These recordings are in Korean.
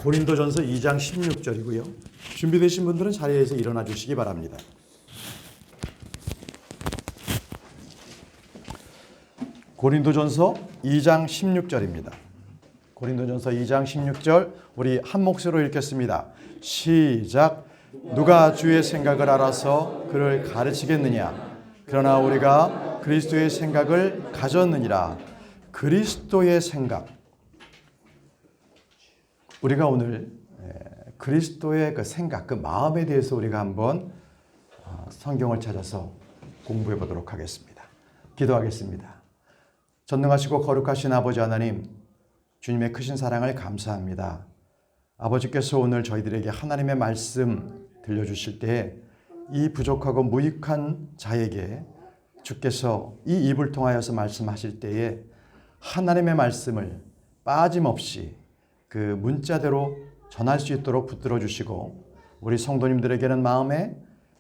고린도전서 2장 16절이고요. 준비되신 분들은 자리에서 일어나 주시기 바랍니다. 고린도전서 2장 16절입니다. 고린도전서 2장 16절 우리 한 목소리로 읽겠습니다. 시작. 누가 주의 생각을 알아서 그를 가르치겠느냐? 그러나 우리가 그리스도의 생각을 가졌느니라. 그리스도의 생각. 우리가 오늘 그리스도의 그 생각, 그 마음에 대해서 우리가 한번 성경을 찾아서 공부해 보도록 하겠습니다. 기도하겠습니다. 전능하시고 거룩하신 아버지 하나님, 주님의 크신 사랑을 감사합니다. 아버지께서 오늘 저희들에게 하나님의 말씀 들려주실 때 이 부족하고 무익한 자에게 주께서 이 입을 통하여서 말씀하실 때에 하나님의 말씀을 빠짐없이 그 문자대로 전할 수 있도록 붙들어 주시고 우리 성도님들에게는 마음에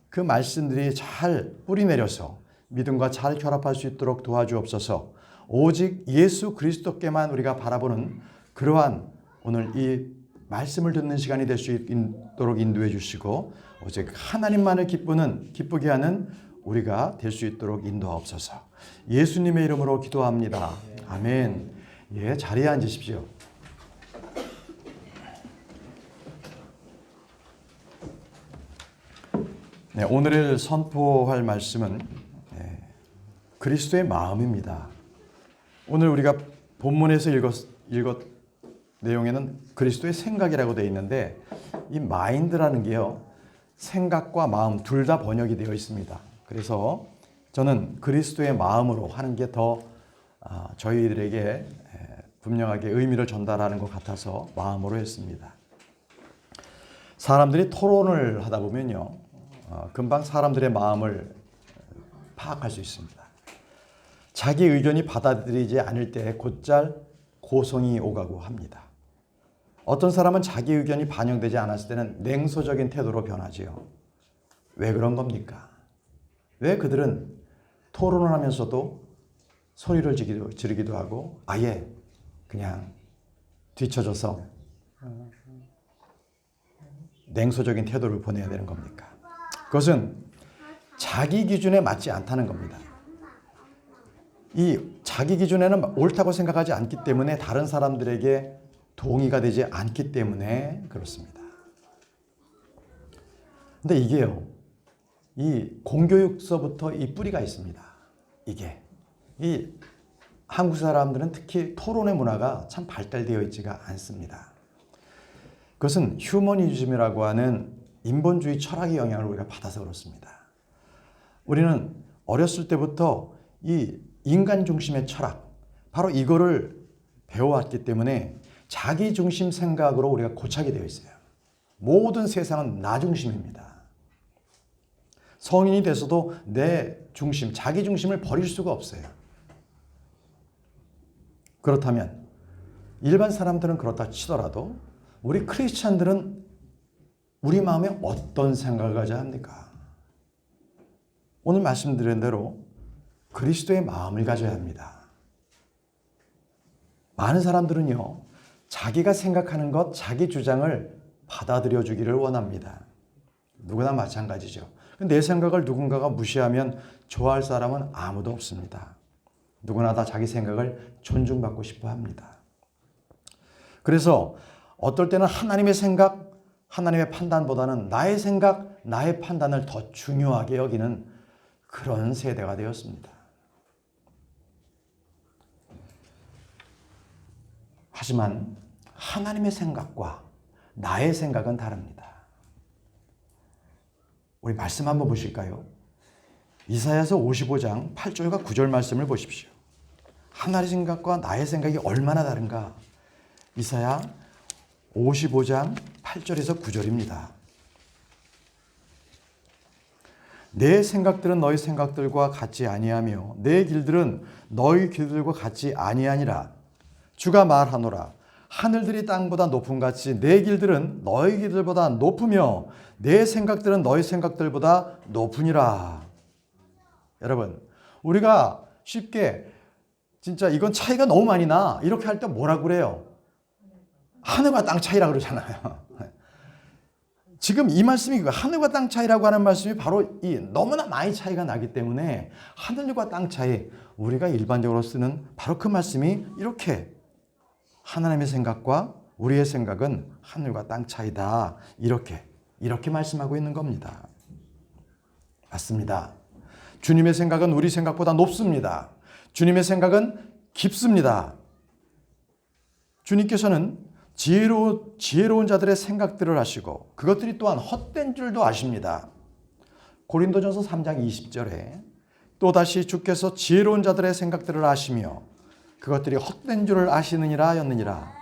그 말씀들이 잘 뿌리 내려서 믿음과 잘 결합할 수 있도록 도와주옵소서. 오직 예수 그리스도께만 우리가 바라보는 그러한 오늘 이 말씀을 듣는 시간이 될 수 있도록 인도해 주시고 오직 하나님만을 기쁘게 하는 우리가 될 수 있도록 인도하옵소서. 예수님의 이름으로 기도합니다. 아멘. 예, 자리에 앉으십시오. 네, 오늘 선포할 말씀은 그리스도의 마음입니다. 오늘 우리가 본문에서 읽었 내용에는 그리스도의 생각이라고 되어 있는데 이 마인드라는 게요, 생각과 마음 둘 다 번역이 되어 있습니다. 그래서 저는 그리스도의 마음으로 하는 게 더 저희들에게 분명하게 의미를 전달하는 것 같아서 마음으로 했습니다. 사람들이 토론을 하다 보면요, 금방 사람들의 마음을 파악할 수 있습니다. 자기 의견이 받아들이지 않을 때 곧잘 고성이 오가고 합니다. 어떤 사람은 자기 의견이 반영되지 않았을 때는 냉소적인 태도로 변하지요. 왜 그런 겁니까? 왜 그들은 토론을 하면서도 소리를 지르기도 하고 아예 그냥 뒤쳐져서 냉소적인 태도를 보내야 되는 겁니까? 그것은 자기 기준에 맞지 않다는 겁니다. 이 자기 기준에는 옳다고 생각하지 않기 때문에 다른 사람들에게 동의가 되지 않기 때문에 그렇습니다. 근데 이게요, 이 공교육서부터 이 뿌리가 있습니다. 이 한국 사람들은 특히 토론의 문화가 참 발달되어 있지가 않습니다. 그것은 휴머니즘이라고 하는 인본주의 철학의 영향을 우리가 받아서 그렇습니다. 우리는 어렸을 때부터 이 인간 중심의 철학, 바로 이거를 배워왔기 때문에 자기 중심 생각으로 우리가 고착이 되어 있어요. 모든 세상은 나 중심입니다. 성인이 돼서도 내 중심, 자기 중심을 버릴 수가 없어요. 그렇다면 일반 사람들은 그렇다 치더라도 우리 크리스찬들은 우리 마음에 어떤 생각을 가져야 합니까? 오늘 말씀드린 대로 그리스도의 마음을 가져야 합니다. 많은 사람들은요, 자기가 생각하는 것, 자기 주장을 받아들여 주기를 원합니다. 누구나 마찬가지죠. 내 생각을 누군가가 무시하면 좋아할 사람은 아무도 없습니다. 누구나 다 자기 생각을 존중받고 싶어 합니다. 그래서 어떨 때는 하나님의 생각, 하나님의 판단보다는 나의 생각, 나의 판단을 더 중요하게 여기는 그런 세대가 되었습니다. 하지만 하나님의 생각과 나의 생각은 다릅니다. 우리 말씀 한번 보실까요? 이사야서 55장 8절과 9절 말씀을 보십시오. 하나님의 생각과 나의 생각이 얼마나 다른가? 이사야 55장 8절에서 9절입니다. 내 생각들은 너희 생각들과 같지 아니하며 내 길들은 너희 길들과 같지 아니하니라. 주가 말하노라. 하늘들이 땅보다 높음 같이 내 길들은 너희 길들보다 높으며 내 생각들은 너희 생각들보다 높으니라. 여러분, 우리가 쉽게 진짜 이건 차이가 너무 많이 나 이렇게 할 때 뭐라고 그래요? 하늘과 땅 차이라 그러잖아요. 지금 이 말씀이 하늘과 땅 차이라고 하는 말씀이 바로 이 너무나 많이 차이가 나기 때문에 하늘과 땅 차이, 우리가 일반적으로 쓰는 바로 그 말씀이 이렇게 하나님의 생각과 우리의 생각은 하늘과 땅 차이다. 이렇게 말씀하고 있는 겁니다. 맞습니다. 주님의 생각은 우리 생각보다 높습니다. 주님의 생각은 깊습니다. 주님께서는 지혜로운 자들의 생각들을 아시고 그것들이 또한 헛된 줄도 아십니다. 고린도전서 3장 20절에 또다시 주께서 지혜로운 자들의 생각들을 아시며 그것들이 헛된 줄을 아시느니라 였느니라.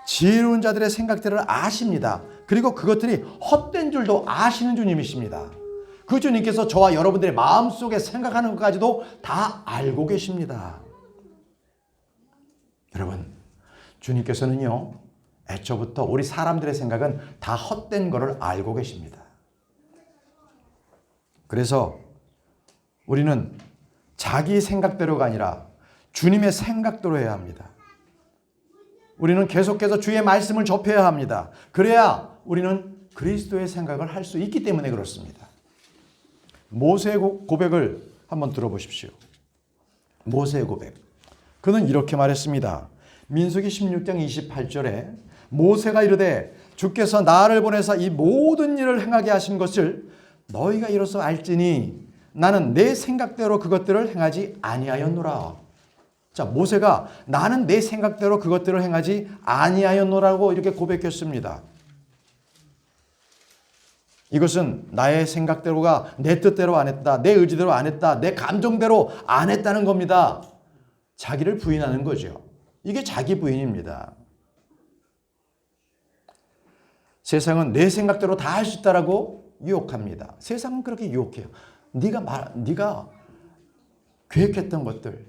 지혜로운 자들의 생각들을 아십니다. 그리고 그것들이 헛된 줄도 아시는 주님이십니다. 그 주님께서 저와 여러분들의 마음속에 생각하는 것까지도 다 알고 계십니다. 여러분, 주님께서는요, 애초부터 우리 사람들의 생각은 다 헛된 것을 알고 계십니다. 그래서 우리는 자기 생각대로가 아니라 주님의 생각대로 해야 합니다. 우리는 계속해서 주의 말씀을 접해야 합니다. 그래야 우리는 그리스도의 생각을 할 수 있기 때문에 그렇습니다. 모세의 고백을 한번 들어보십시오. 모세의 고백. 그는 이렇게 말했습니다. 민수기 16장 28절에 모세가 이르되 주께서 나를 보내사 이 모든 일을 행하게 하신 것을 너희가 이로써 알지니 나는 내 생각대로 그것들을 행하지 아니하였노라. 자, 모세가 나는 내 생각대로 그것들을 행하지 아니하였노라고 이렇게 고백했습니다. 이것은 나의 생각대로가 내 뜻대로 안 했다, 내 의지대로 안 했다, 내 감정대로 안 했다는 겁니다. 자기를 부인하는 거죠. 이게 자기 부인입니다. 세상은 내 생각대로 다 할 수 있다라고 유혹합니다. 세상은 그렇게 유혹해요. 네가 계획했던 것들,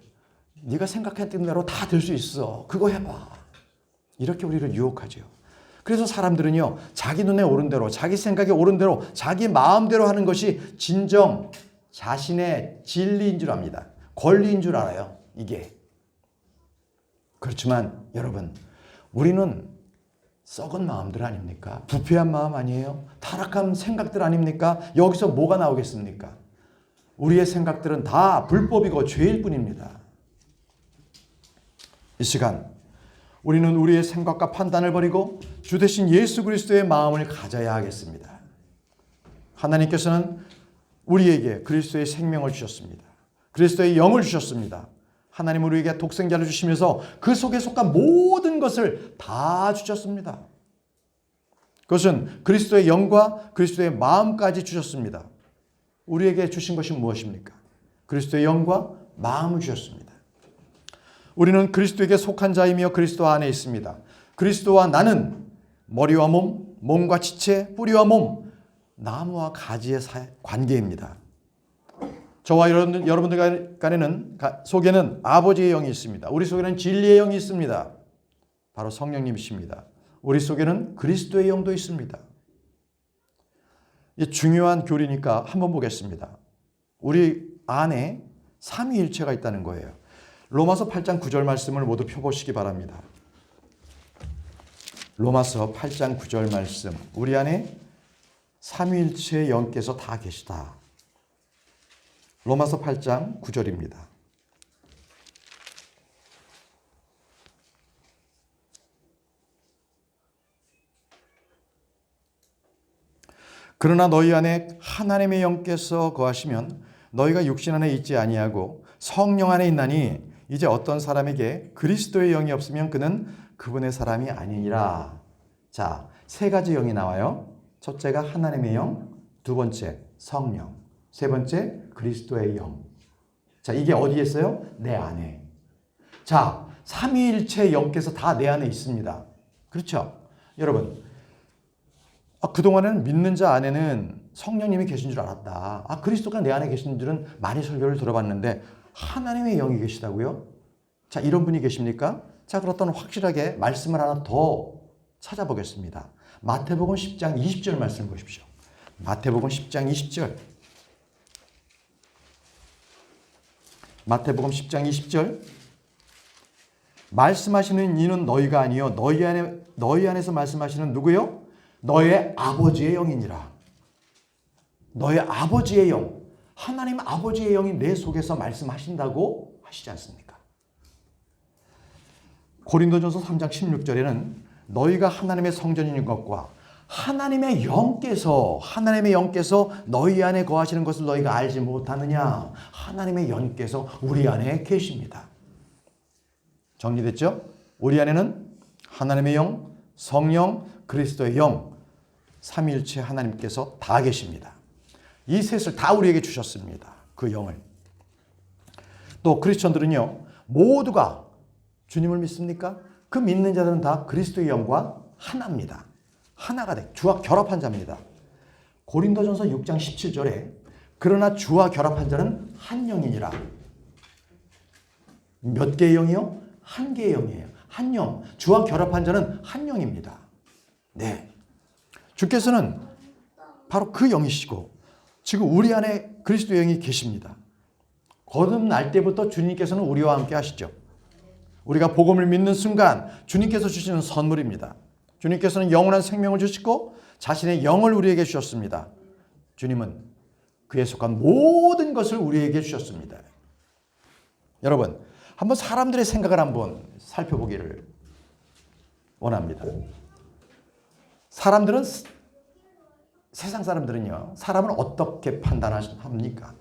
네가 생각했던 대로 다 될 수 있어. 그거 해봐. 이렇게 우리를 유혹하죠. 그래서 사람들은요, 자기 눈에 오른 대로, 자기 생각에 오른 대로, 자기 마음대로 하는 것이 진정 자신의 진리인 줄 압니다. 권리인 줄 알아요. 이게. 그렇지만 여러분, 우리는 썩은 마음들 아닙니까? 부패한 마음 아니에요? 타락한 생각들 아닙니까? 여기서 뭐가 나오겠습니까? 우리의 생각들은 다 불법이고 죄일 뿐입니다. 이 시간 우리는 우리의 생각과 판단을 버리고 주 대신 예수 그리스도의 마음을 가져야 하겠습니다. 하나님께서는 우리에게 그리스도의 생명을 주셨습니다. 그리스도의 영을 주셨습니다. 하나님은 우리에게 독생자를 주시면서 그 속에 속한 모든 것을 다 주셨습니다. 그것은 그리스도의 영과 그리스도의 마음까지 주셨습니다. 우리에게 주신 것이 무엇입니까? 그리스도의 영과 마음을 주셨습니다. 우리는 그리스도에게 속한 자이며 그리스도 안에 있습니다. 그리스도와 나는 머리와 몸, 몸과 지체, 뿌리와 몸, 나무와 가지의 관계입니다. 저와 여러분들 속에는 아버지의 영이 있습니다. 우리 속에는 진리의 영이 있습니다. 바로 성령님이십니다. 우리 속에는 그리스도의 영도 있습니다. 이 중요한 교리니까 한번 보겠습니다. 우리 안에 삼위일체가 있다는 거예요. 로마서 8장 9절 말씀을 모두 펴보시기 바랍니다. 로마서 8장 9절 말씀. 우리 안에 삼위일체의 영께서 다 계시다. 로마서 8장 9절입니다. 그러나 너희 안에 하나님의 영께서 거하시면 너희가 육신 안에 있지 아니하고 성령 안에 있나니 이제 어떤 사람에게 그리스도의 영이 없으면 그는 그분의 사람이 아니니라. 자, 세 가지 영이 나와요. 첫째가 하나님의 영, 두 번째 성령, 세 번째 그리스도의 영. 자, 이게 어디에 있어요? 내 안에. 자, 삼위일체 영께서 다 내 안에 있습니다. 그렇죠? 여러분, 그동안은 믿는 자 안에는 성령님이 계신 줄 알았다. 그리스도가 내 안에 계신 줄은 많이 설교를 들어봤는데 하나님의 영이 계시다고요? 자, 이런 분이 계십니까? 자, 그렇다면 확실하게 말씀을 하나 더 찾아보겠습니다. 마태복음 10장 20절 말씀 보십시오. 마태복음 10장 20절. 마태복음 10장 20절. 말씀하시는 이는 너희가 아니요 너희 안에서 말씀하시는 누구요? 너의 아버지의 영이니라. 너의 아버지의 영. 하나님 아버지의 영이 내 속에서 말씀하신다고 하시지 않습니까? 고린도전서 3장 16절에는 너희가 하나님의 성전인 것과 하나님의 영께서 너희 안에 거하시는 것을 너희가 알지 못하느냐. 하나님의 영께서 우리 안에 계십니다. 정리됐죠? 우리 안에는 하나님의 영, 성령, 그리스도의 영, 삼위일체 하나님께서 다 계십니다. 이 셋을 다 우리에게 주셨습니다. 그 영을. 또 크리스천들은요, 모두가 주님을 믿습니까? 그 믿는 자들은 다 그리스도의 영과 하나입니다. 하나가 돼. 주와 결합한 자입니다. 고린도전서 6장 17절에 그러나 주와 결합한 자는 한 영이니라. 몇 개의 영이요? 한 개의 영이에요. 한 영. 주와 결합한 자는 한 영입니다. 네. 주께서는 바로 그 영이시고 지금 우리 안에 그리스도의 영이 계십니다. 거듭날 때부터 주님께서는 우리와 함께 하시죠. 우리가 복음을 믿는 순간 주님께서 주시는 선물입니다. 주님께서는 영원한 생명을 주시고 자신의 영을 우리에게 주셨습니다. 주님은 그에 속한 모든 것을 우리에게 주셨습니다. 여러분, 한번 사람들의 생각을 한번 살펴보기를 원합니다. 세상 사람들은요, 사람을 어떻게 판단합니까?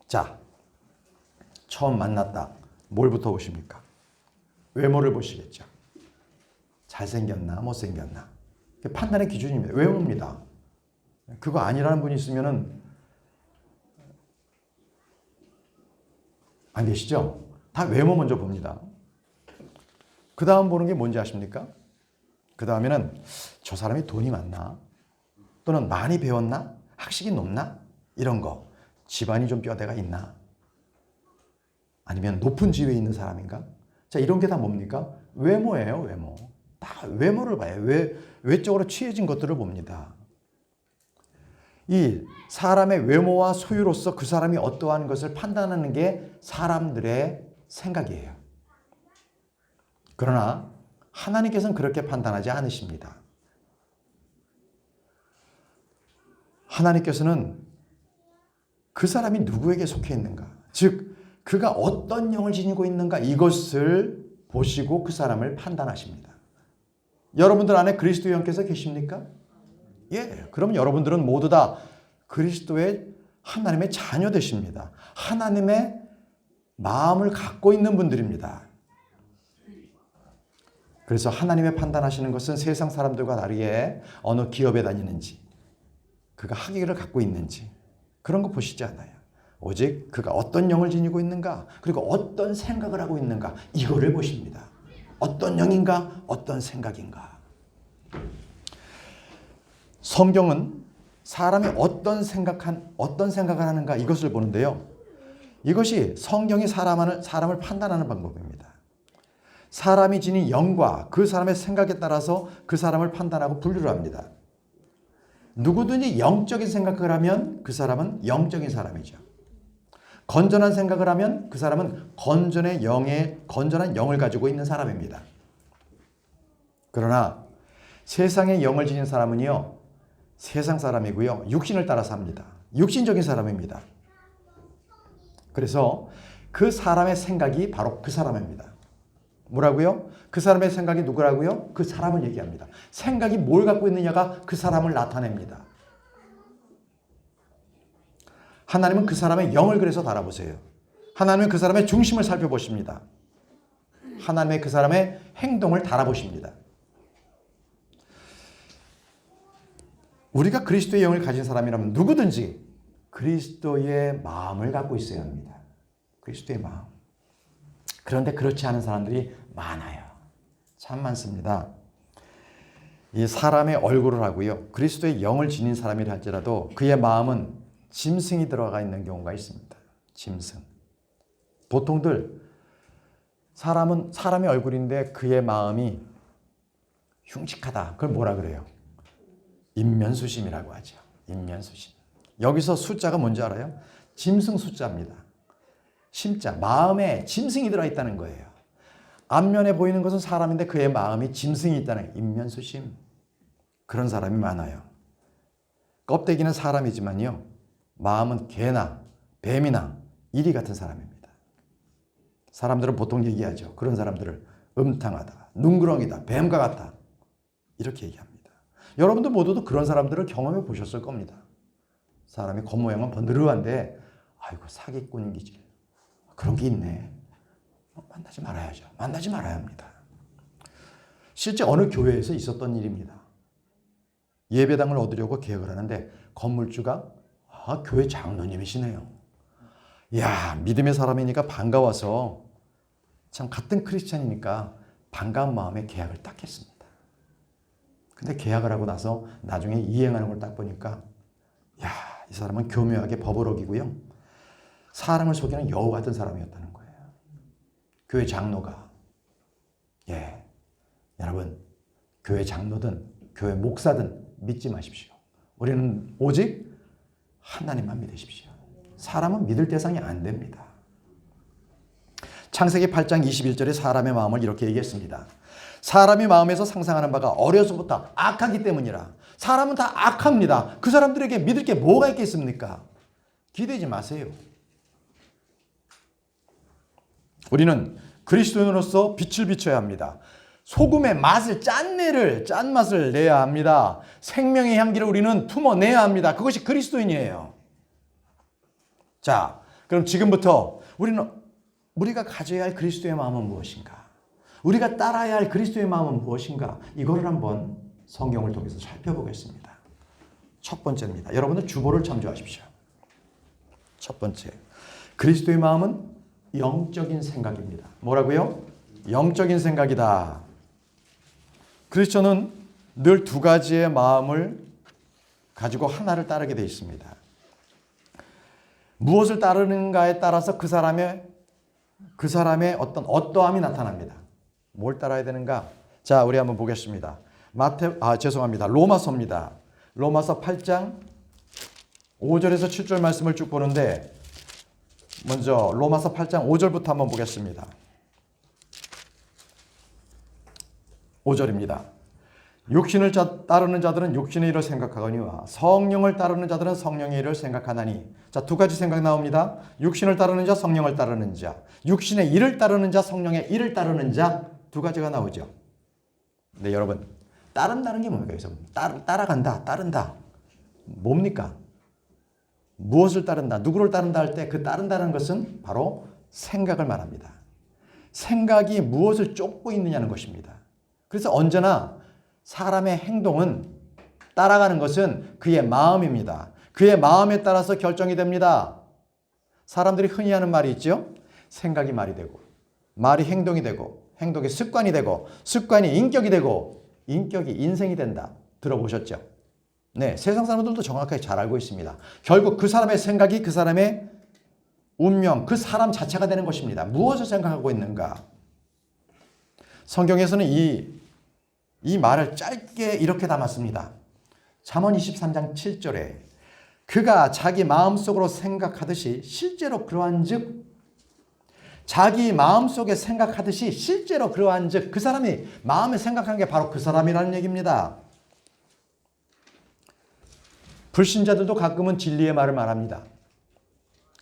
자, 처음 만났다. 뭘부터 보십니까? 외모를 보시겠죠. 잘생겼나, 못생겼나. 판단의 기준입니다. 외모입니다. 그거 아니라는 분이 있으면은 안 계시죠? 다 외모 먼저 봅니다. 그 다음 보는 게 뭔지 아십니까? 그 다음에는 저 사람이 돈이 많나? 또는 많이 배웠나? 학식이 높나? 이런 거. 집안이 좀 뼈대가 있나? 아니면 높은 지위에 있는 사람인가? 자, 이런 게 다 뭡니까? 외모예요, 외모. 다 외모를 봐요. 외적으로 취해진 것들을 봅니다. 이 사람의 외모와 소유로서 그 사람이 어떠한 것을 판단하는 게 사람들의 생각이에요. 그러나 하나님께서는 그렇게 판단하지 않으십니다. 하나님께서는 그 사람이 누구에게 속해 있는가, 즉 그가 어떤 영을 지니고 있는가, 이것을 보시고 그 사람을 판단하십니다. 여러분들 안에 그리스도의 영께서 계십니까? 예, 그럼 여러분들은 모두 다 그리스도의 하나님의 자녀 되십니다. 하나님의 마음을 갖고 있는 분들입니다. 그래서 하나님의 판단하시는 것은 세상 사람들과 다르게 어느 기업에 다니는지, 그가 학위를 갖고 있는지 그런 거 보시지 않아요. 오직 그가 어떤 영을 지니고 있는가, 그리고 어떤 생각을 하고 있는가, 이거를 보십니다. 어떤 영인가, 어떤 생각인가. 성경은 사람이 어떤 생각을 하는가, 이것을 보는데요. 이것이 성경이 사람을 판단하는 방법입니다. 사람이 지닌 영과 그 사람의 생각에 따라서 그 사람을 판단하고 분류를 합니다. 누구든지 영적인 생각을 하면 그 사람은 영적인 사람이죠. 건전한 생각을 하면 그 사람은 건전한 영을 가지고 있는 사람입니다. 그러나 세상의 영을 지닌 사람은요, 세상 사람이고요, 육신을 따라 삽니다. 육신적인 사람입니다. 그래서 그 사람의 생각이 바로 그 사람입니다. 뭐라고요? 그 사람의 생각이 누구라고요? 그 사람을 얘기합니다. 생각이 뭘 갖고 있느냐가 그 사람을 나타냅니다. 하나님은 그 사람의 영을 그래서 달아보세요. 하나님은 그 사람의 중심을 살펴보십니다. 하나님의 그 사람의 행동을 달아보십니다. 우리가 그리스도의 영을 가진 사람이라면 누구든지 그리스도의 마음을 갖고 있어야 합니다. 그리스도의 마음. 그런데 그렇지 않은 사람들이 많아요. 참 많습니다. 이 사람의 얼굴을 하고요, 그리스도의 영을 지닌 사람이라 할지라도 그의 마음은 짐승이 들어가 있는 경우가 있습니다. 짐승. 보통들 사람의 얼굴인데 그의 마음이 흉측하다. 그걸 뭐라 그래요? 인면수심이라고 하죠. 인면수심. 여기서 숫자가 뭔지 알아요? 짐승 숫자입니다. 심자, 마음에 짐승이 들어있다는 거예요. 앞면에 보이는 것은 사람인데 그의 마음이 짐승이 있다는 인면수심. 그런 사람이 많아요. 껍데기는 사람이지만요, 마음은 개나 뱀이나 이리 같은 사람입니다. 사람들은 보통 얘기하죠. 그런 사람들을 음탕하다, 눈구렁이다, 뱀과 같다, 이렇게 얘기합니다. 여러분들 모두도 그런 사람들을 경험해 보셨을 겁니다. 사람이 겉모양은 번드르한데 아이고 사기꾼 기질, 그런 게 있네. 만나지 말아야죠. 만나지 말아야 합니다. 실제 어느 교회에서 있었던 일입니다. 예배당을 얻으려고 계획을 하는데 건물주가 교회 장로님이시네요. 야, 믿음의 사람이니까 반가워서 참 같은 크리스찬이니까 반가운 마음에 계약을 딱 했습니다. 근데 계약을 하고 나서 나중에 이행하는 걸 딱 보니까 야, 이 사람은 교묘하게 법을 어기고요, 사람을 속이는 여우 같은 사람이었다는 거예요. 교회 장로가. 예, 여러분, 교회 장로든 교회 목사든 믿지 마십시오. 우리는 오직 하나님만 믿으십시오. 사람은 믿을 대상이 안 됩니다. 창세기 8장 21절에 사람의 마음을 이렇게 얘기했습니다. 사람이 마음에서 상상하는 바가 어려서부터 악하기 때문이라. 사람은 다 악합니다. 그 사람들에게 믿을 게 뭐가 있겠습니까? 기대지 마세요. 우리는 그리스도인으로서 빛을 비춰야 합니다. 소금의 맛을, 짠맛을 내야 합니다. 생명의 향기를 우리는 품어내야 합니다. 그것이 그리스도인이에요. 자, 그럼 지금부터 우리가 가져야 할 그리스도의 마음은 무엇인가? 우리가 따라야 할 그리스도의 마음은 무엇인가? 이거를 한번 성경을 통해서 살펴보겠습니다. 첫 번째입니다. 여러분들 주보를 참조하십시오. 첫 번째, 그리스도의 마음은 영적인 생각입니다. 뭐라고요? 영적인 생각이다. 크리스천은 늘 두 가지의 마음을 가지고 하나를 따르게 되어 있습니다. 무엇을 따르는가에 따라서 그 사람의 어떠함이 나타납니다. 뭘 따라야 되는가? 자, 우리 한번 보겠습니다. 로마서입니다. 로마서 8장 5절에서 7절 말씀을 쭉 보는데, 먼저 로마서 8장 5절부터 한번 보겠습니다. 5절입니다. 육신을 따르는 자들은 육신의 일을 생각하거니와 성령을 따르는 자들은 성령의 일을 생각하나니. 자, 두 가지 생각 나옵니다. 육신을 따르는 자, 성령을 따르는 자. 육신의 일을 따르는 자, 성령의 일을 따르는 자. 두 가지가 나오죠. 네, 여러분, 따른다는 게 뭡니까? 여기서 따라간다, 따른다. 뭡니까? 무엇을 따른다, 누구를 따른다 할 때 그 따른다는 것은 바로 생각을 말합니다. 생각이 무엇을 쫓고 있느냐는 것입니다. 그래서 언제나 사람의 행동은, 따라가는 것은 그의 마음입니다. 그의 마음에 따라서 결정이 됩니다. 사람들이 흔히 하는 말이 있죠. 생각이 말이 되고, 말이 행동이 되고, 행동이 습관이 되고, 습관이 인격이 되고, 인격이 인생이 된다. 들어보셨죠? 네, 세상 사람들도 정확하게 잘 알고 있습니다. 결국 그 사람의 생각이 그 사람의 운명, 그 사람 자체가 되는 것입니다. 무엇을 생각하고 있는가? 성경에서는 이 말을 짧게 이렇게 담았습니다. 잠언 23장 7절에 그가 자기 마음속으로 생각하듯이 실제로 그러한즉, 자기 마음속에 생각하듯이 실제로 그러한즉, 그 사람이 마음에 생각한 게 바로 그 사람이라는 얘기입니다. 불신자들도 가끔은 진리의 말을 말합니다.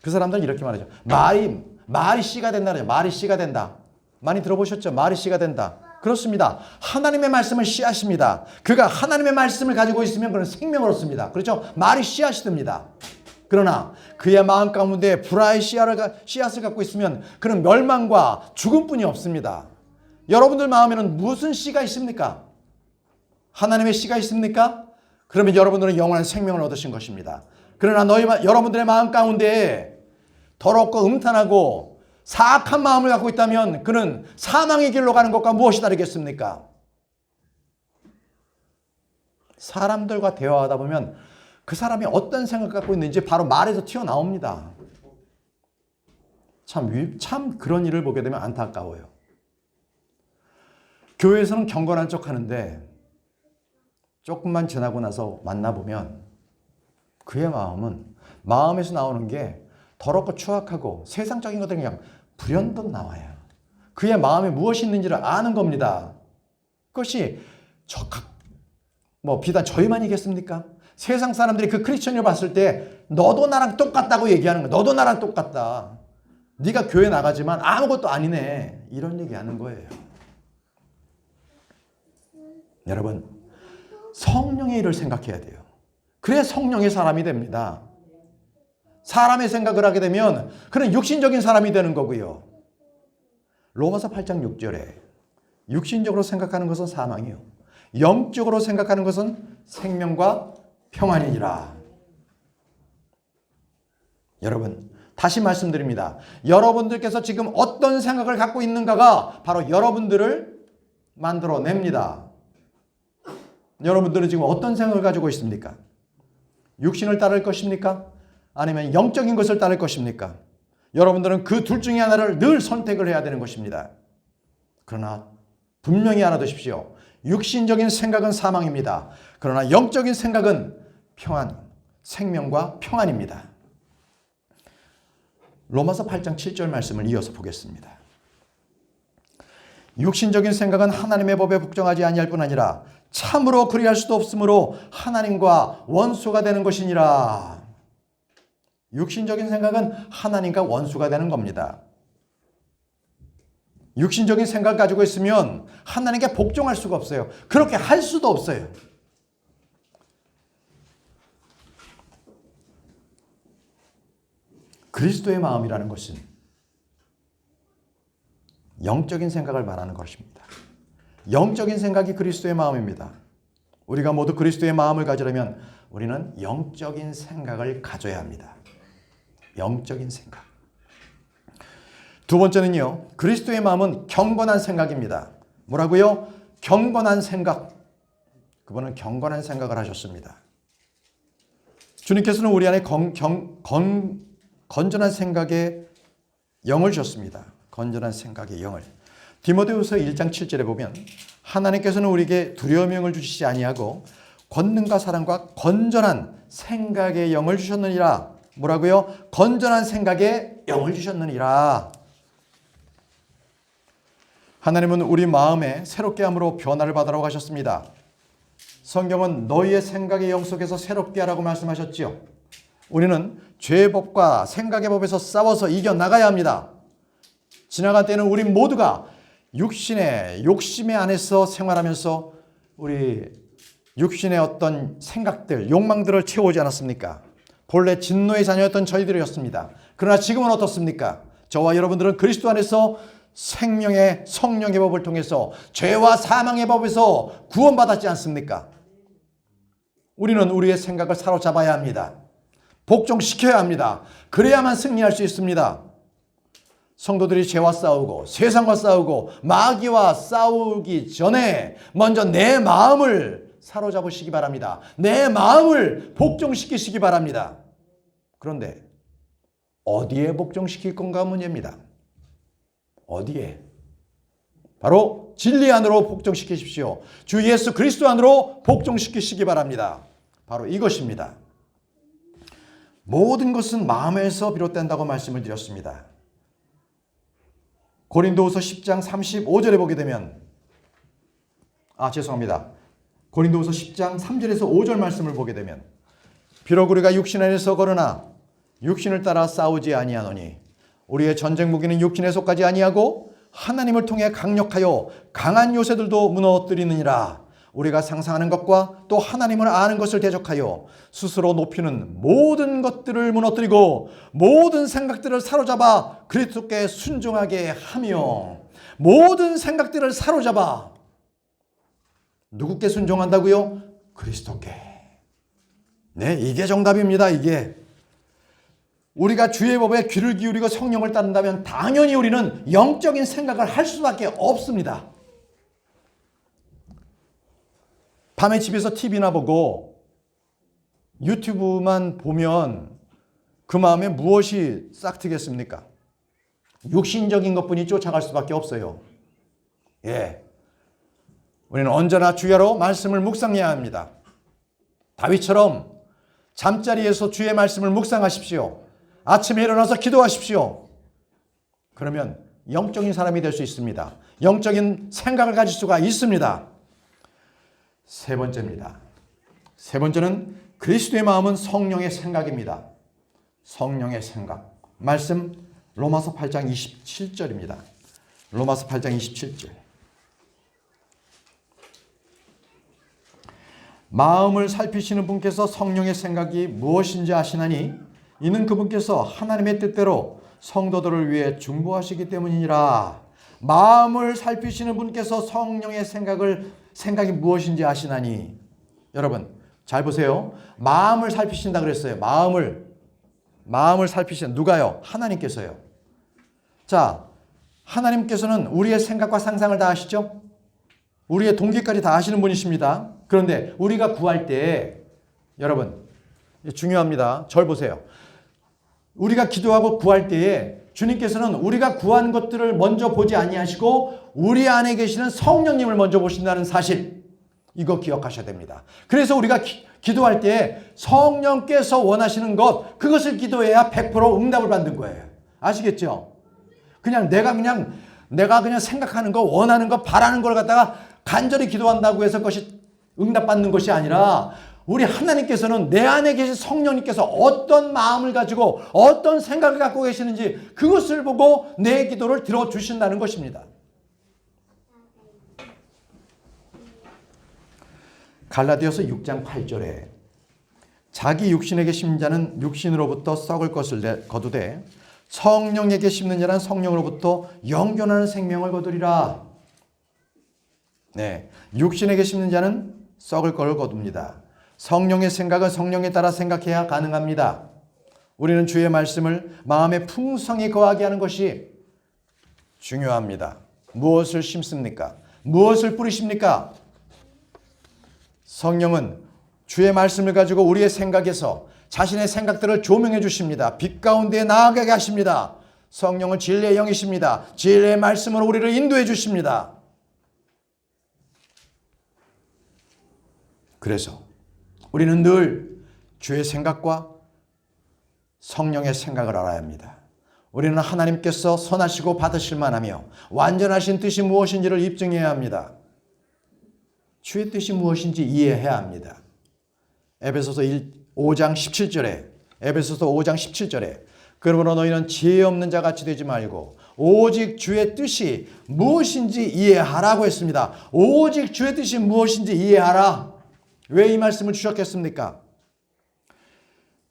그 사람들은 이렇게 말하죠. 말이 씨가 된다. 말이 씨가 된다. 많이 들어보셨죠? 말이 씨가 된다. 그렇습니다. 하나님의 말씀은 씨앗입니다. 그가 하나님의 말씀을 가지고 있으면 그는 생명을 얻습니다. 그렇죠? 말이 씨앗이 됩니다. 그러나 그의 마음 가운데 불화의 씨앗을 갖고 있으면 그는 멸망과 죽음뿐이 없습니다. 여러분들 마음에는 무슨 씨가 있습니까? 하나님의 씨가 있습니까? 그러면 여러분들은 영원한 생명을 얻으신 것입니다. 그러나 여러분들의 마음 가운데 더럽고 음탄하고 사악한 마음을 갖고 있다면 그는 사망의 길로 가는 것과 무엇이 다르겠습니까? 사람들과 대화하다 보면 그 사람이 어떤 생각을 갖고 있는지 바로 말에서 튀어나옵니다. 참 그런 일을 보게 되면 안타까워요. 교회에서는 경건한 척 하는데 조금만 지나고 나서 만나보면 그의 마음에서 나오는 게 더럽고 추악하고 세상적인 것들이 그냥 불현듯 나와요. 그의 마음에 무엇이 있는지를 아는 겁니다. 그것이 비단 저희만이겠습니까? 세상 사람들이 그 크리스천을 봤을 때 너도 나랑 똑같다고 얘기하는 거야. 너도 나랑 똑같다. 네가 교회 나가지만 아무것도 아니네. 이런 얘기하는 거예요. 여러분, 성령의 일을 생각해야 돼요. 그래야 성령의 사람이 됩니다. 사람의 생각을 하게 되면 그는 육신적인 사람이 되는 거고요. 로마서 8장 6절에 육신적으로 생각하는 것은 사망이요, 영적으로 생각하는 것은 생명과 평안이니라. 여러분, 다시 말씀드립니다. 여러분들께서 지금 어떤 생각을 갖고 있는가가 바로 여러분들을 만들어냅니다. 여러분들은 지금 어떤 생각을 가지고 있습니까? 육신을 따를 것입니까? 아니면 영적인 것을 따를 것입니까? 여러분들은 그 둘 중에 하나를 늘 선택을 해야 되는 것입니다. 그러나 분명히 알아두십시오. 육신적인 생각은 사망입니다. 그러나 영적인 생각은 평안, 생명과 평안입니다. 로마서 8장 7절 말씀을 이어서 보겠습니다. 육신적인 생각은 하나님의 법에 복종하지 아니할 뿐 아니라 참으로 그리할 수도 없으므로 하나님과 원수가 되는 것이니라. 육신적인 생각은 하나님과 원수가 되는 겁니다. 육신적인 생각을 가지고 있으면 하나님께 복종할 수가 없어요. 그렇게 할 수도 없어요. 그리스도의 마음이라는 것은 영적인 생각을 말하는 것입니다. 영적인 생각이 그리스도의 마음입니다. 우리가 모두 그리스도의 마음을 가지려면 우리는 영적인 생각을 가져야 합니다. 영적인 생각. 두 번째는요, 그리스도의 마음은 경건한 생각입니다. 뭐라고요? 경건한 생각. 그분은 경건한 생각을 하셨습니다. 주님께서는 우리 안에 건전한 생각의 영을 주셨습니다. 건전한 생각의 영을. 디모데후서 1장 7절에 보면 하나님께서는 우리에게 두려움의 영을 주시지 아니하고 권능과 사랑과 건전한 생각의 영을 주셨느니라. 뭐라고요? 건전한 생각의 영을 주셨느니라. 하나님은 우리 마음에 새롭게 함으로 변화를 받으라고 하셨습니다. 성경은 너희의 생각의 영 속에서 새롭게 하라고 말씀하셨지요. 우리는 죄의 법과 생각의 법에서 싸워서 이겨나가야 합니다. 지나갈 때는 우리 모두가 육신의 욕심의 안에서 생활하면서 우리 육신의 어떤 생각들, 욕망들을 채워오지 않았습니까? 본래 진노의 자녀였던 저희들이었습니다. 그러나 지금은 어떻습니까? 저와 여러분들은 그리스도 안에서 생명의 성령의 법을 통해서 죄와 사망의 법에서 구원받았지 않습니까? 우리는 우리의 생각을 사로잡아야 합니다. 복종시켜야 합니다. 그래야만 승리할 수 있습니다. 성도들이 죄와 싸우고 세상과 싸우고 마귀와 싸우기 전에 먼저 내 마음을 사로잡으시기 바랍니다. 내 마음을 복종시키시기 바랍니다. 그런데 어디에 복종시킬 건가 문제입니다. 어디에? 바로 진리 안으로 복종시키십시오. 주 예수 그리스도 안으로 복종시키시기 바랍니다. 바로 이것입니다. 모든 것은 마음에서 비롯된다고 말씀을 드렸습니다. 고린도후서 10장 35절에 보게 되면 고린도후서 10장 3절에서 5절 말씀을 보게 되면 비록 우리가 육신 안에서 걸으나 육신을 따라 싸우지 아니하노니 우리의 전쟁 무기는 육신에 속하지 아니하고 하나님을 통해 강력하여 강한 요새들도 무너뜨리느니라. 우리가 상상하는 것과 또 하나님을 아는 것을 대적하여 스스로 높이는 모든 것들을 무너뜨리고 모든 생각들을 사로잡아 그리스도께 순종하게 하며 모든 생각들을 사로잡아 누구께 순종한다고요? 그리스도께. 네, 이게 정답입니다. 이게. 우리가 주의 법에 귀를 기울이고 성령을 따른다면 당연히 우리는 영적인 생각을 할 수밖에 없습니다. 밤에 집에서 TV나 보고 유튜브만 보면 그 마음에 무엇이 싹트겠습니까? 육신적인 것뿐이 쫓아갈 수밖에 없어요. 예. 우리는 언제나 주야로 말씀을 묵상해야 합니다. 다윗처럼 잠자리에서 주의 말씀을 묵상하십시오. 아침에 일어나서 기도하십시오. 그러면 영적인 사람이 될 수 있습니다. 영적인 생각을 가질 수가 있습니다. 세 번째입니다. 세 번째는 그리스도의 마음은 성령의 생각입니다. 성령의 생각. 말씀 로마서 8장 27절입니다. 로마서 8장 27절. 마음을 살피시는 분께서 성령의 생각이 무엇인지 아시나니 이는 그분께서 하나님의 뜻대로 성도들을 위해 중보하시기 때문이니라. 마음을 살피시는 분께서 성령의 생각이 무엇인지 아시나니. 여러분 잘 보세요. 마음을 살피신다 그랬어요. 마음을 살피신 누가요? 하나님께서요. 자, 하나님께서는 우리의 생각과 상상을 다 아시죠? 우리의 동기까지 다 아시는 분이십니다. 그런데 우리가 구할 때 여러분 중요합니다. 절 보세요. 우리가 기도하고 구할 때에 주님께서는 우리가 구한 것들을 먼저 보지 아니하시고 우리 안에 계시는 성령님을 먼저 보신다는 사실, 이거 기억하셔야 됩니다. 그래서 우리가 기도할 때 성령께서 원하시는 것, 그것을 기도해야 100% 응답을 받는 거예요. 아시겠죠? 내가 그냥 생각하는 거, 원하는 거, 바라는 걸 갖다가 간절히 기도한다고 해서 그것이 응답받는 것이 아니라 우리 하나님께서는 내 안에 계신 성령님께서 어떤 마음을 가지고 어떤 생각을 갖고 계시는지 그것을 보고 내 기도를 들어주신다는 것입니다. 갈라디아서 6장 8절에 자기 육신에게 심는 자는 육신으로부터 썩을 것을 거두되 성령에게 심는 자는 성령으로부터 영존하는 생명을 거두리라. 네, 육신에게 심는 자는 썩을 것을 거둡니다. 성령의 생각은 성령에 따라 생각해야 가능합니다. 우리는 주의 말씀을 마음에 풍성히 거하게 하는 것이 중요합니다. 무엇을 심습니까? 무엇을 뿌리십니까? 성령은 주의 말씀을 가지고 우리의 생각에서 자신의 생각들을 조명해 주십니다. 빛 가운데 나아가게 하십니다. 성령은 진리의 영이십니다. 진리의 말씀으로 우리를 인도해 주십니다. 그래서 우리는 늘 주의 생각과 성령의 생각을 알아야 합니다. 우리는 하나님께서 선하시고 받으실 만하며 완전하신 뜻이 무엇인지를 입증해야 합니다. 주의 뜻이 무엇인지 이해해야 합니다. 에베소서 5장 17절에 그러므로 너희는 지혜 없는 자같이 되지 말고 오직 주의 뜻이 무엇인지 이해하라고 했습니다. 오직 주의 뜻이 무엇인지 이해하라. 왜 이 말씀을 주셨겠습니까?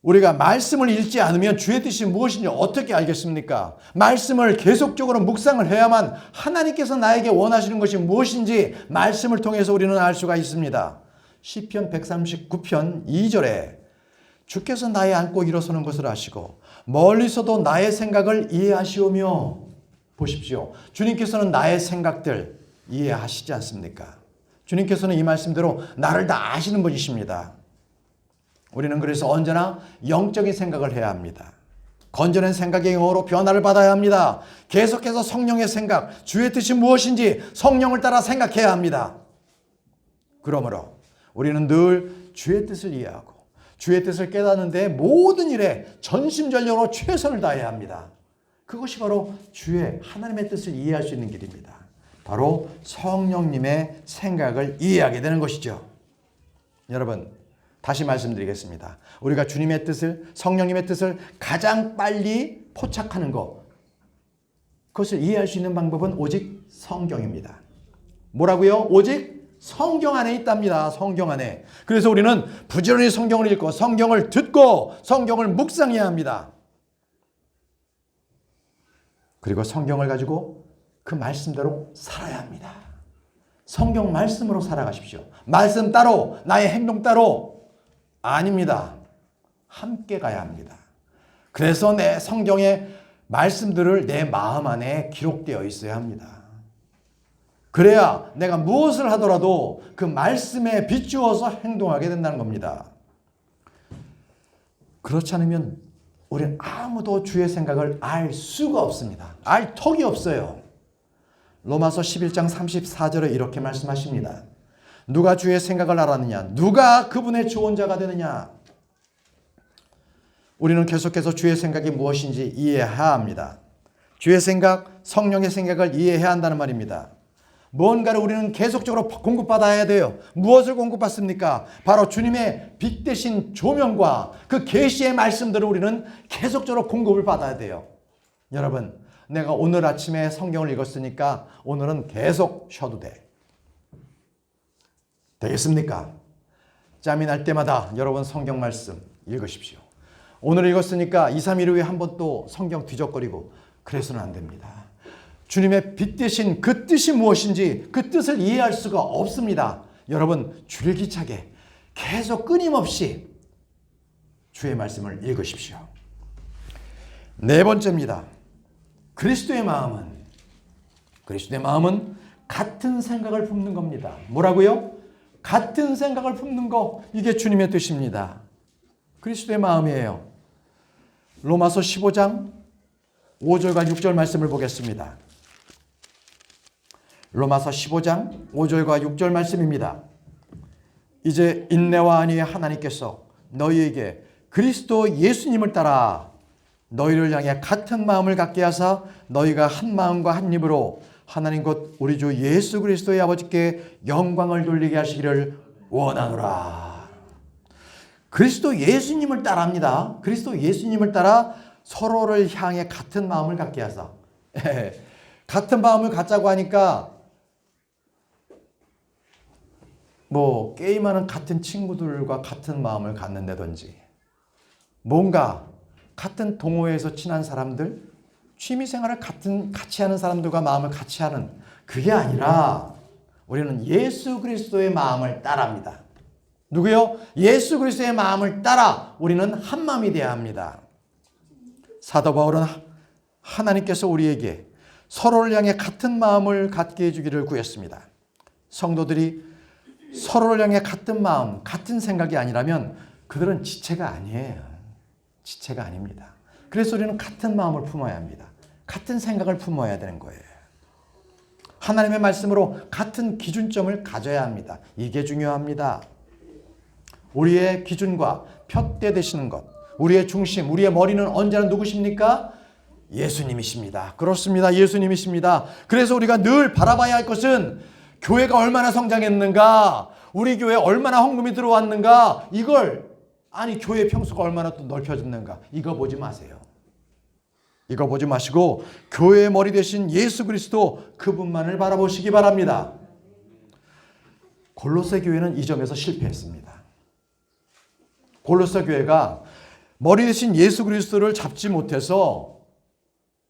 우리가 말씀을 읽지 않으면 주의 뜻이 무엇인지 어떻게 알겠습니까? 말씀을 계속적으로 묵상을 해야만 하나님께서 나에게 원하시는 것이 무엇인지 말씀을 통해서 우리는 알 수가 있습니다. 시편 139편 2절에 주께서 나의 안고 일어서는 것을 아시고 멀리서도 나의 생각을 이해하시오며. 보십시오. 주님께서는 나의 생각들 이해하시지 않습니까? 주님께서는 이 말씀대로 나를 다 아시는 분이십니다. 우리는 그래서 언제나 영적인 생각을 해야 합니다. 건전한 생각의 영으로 변화를 받아야 합니다. 계속해서 성령의 생각, 주의 뜻이 무엇인지 성령을 따라 생각해야 합니다. 그러므로 우리는 늘 주의 뜻을 이해하고 주의 뜻을 깨닫는 데 모든 일에 전심전력으로 최선을 다해야 합니다. 그것이 바로 주의 하나님의 뜻을 이해할 수 있는 길입니다. 바로 성령님의 생각을 이해하게 되는 것이죠. 여러분, 다시 말씀드리겠습니다. 우리가 주님의 뜻을, 성령님의 뜻을 가장 빨리 포착하는 것, 그것을 이해할 수 있는 방법은 오직 성경입니다. 뭐라고요? 오직 성경 안에 있답니다. 성경 안에. 그래서 우리는 부지런히 성경을 읽고 성경을 듣고 성경을 묵상해야 합니다. 그리고 성경을 가지고 그 말씀대로 살아야 합니다. 성경 말씀으로 살아가십시오. 말씀 따로, 나의 행동 따로 아닙니다. 함께 가야 합니다. 그래서 내 성경의 말씀들을 내 마음 안에 기록되어 있어야 합니다. 그래야 내가 무엇을 하더라도 그 말씀에 비추어서 행동하게 된다는 겁니다. 그렇지 않으면 우리는 아무도 주의 생각을 알 수가 없습니다. 알 턱이 없어요. 로마서 11장 34절에 이렇게 말씀하십니다. 누가 주의 생각을 알았느냐? 누가 그분의 조언자가 되느냐? 우리는 계속해서 주의 생각이 무엇인지 이해해야 합니다. 주의 생각, 성령의 생각을 이해해야 한다는 말입니다. 뭔가를 우리는 계속적으로 공급받아야 돼요. 무엇을 공급받습니까? 바로 주님의 빛 대신 조명과 그 계시의 말씀들을 우리는 계속적으로 공급을 받아야 돼요. 여러분, 내가 오늘 아침에 성경을 읽었으니까 오늘은 계속 쉬어도 돼. 되겠습니까? 짬이 날 때마다 여러분 성경 말씀 읽으십시오. 오늘 읽었으니까 2, 3일 후에 한번 또 성경 뒤적거리고 그래서는 안 됩니다. 주님의 빛 대신 그 뜻이 무엇인지 그 뜻을 이해할 수가 없습니다. 여러분 줄기차게 계속 끊임없이 주의 말씀을 읽으십시오. 네 번째입니다. 그리스도의 마음은 같은 생각을 품는 겁니다. 뭐라고요? 같은 생각을 품는 거, 이게 주님의 뜻입니다. 그리스도의 마음이에요. 로마서 15장 5절과 6절 말씀을 보겠습니다. 로마서 15장 5절과 6절 말씀입니다. 이제 인내와 안위의 하나님께서 너희에게 그리스도 예수님을 따라 너희를 향해 같은 마음을 갖게 하사 너희가 한 마음과 한 입으로 하나님 곧 우리 주 예수 그리스도의 아버지께 영광을 돌리게 하시기를 원하노라. 그리스도 예수님을 따라합니다. 그리스도 예수님을 따라 서로를 향해 같은 마음을 갖게 하사. 같은 마음을 갖자고 하니까 뭐 게임하는 같은 친구들과 같은 마음을 갖는다든지, 뭔가 같은 동호회에서 친한 사람들, 취미생활을 같이 하는 사람들과 마음을 같이 하는, 그게 아니라 우리는 예수 그리스도의 마음을 따라합니다. 누구요? 예수 그리스도의 마음을 따라 우리는 한 마음이 되어야 합니다. 사도 바울은 하나님께서 우리에게 서로를 향해 같은 마음을 갖게 해주기를 구했습니다. 성도들이 서로를 향해 같은 마음, 같은 생각이 아니라면 그들은 지체가 아니에요. 지체가 아닙니다. 그래서 우리는 같은 마음을 품어야 합니다. 같은 생각을 품어야 되는 거예요. 하나님의 말씀으로 같은 기준점을 가져야 합니다. 이게 중요합니다. 우리의 기준과 푯대 되시는 것, 우리의 중심, 우리의 머리는 언제나 누구십니까? 예수님이십니다. 그렇습니다. 예수님이십니다. 그래서 우리가 늘 바라봐야 할 것은 교회가 얼마나 성장했는가, 우리 교회에 얼마나 헌금이 들어왔는가, 교회 평수가 얼마나 또 넓혀졌는가, 이거 보지 마세요. 이거 보지 마시고 교회의 머리 되신 예수 그리스도, 그분만을 바라보시기 바랍니다. 골로새 교회는 이 점에서 실패했습니다. 골로새 교회가 머리 되신 예수 그리스도를 잡지 못해서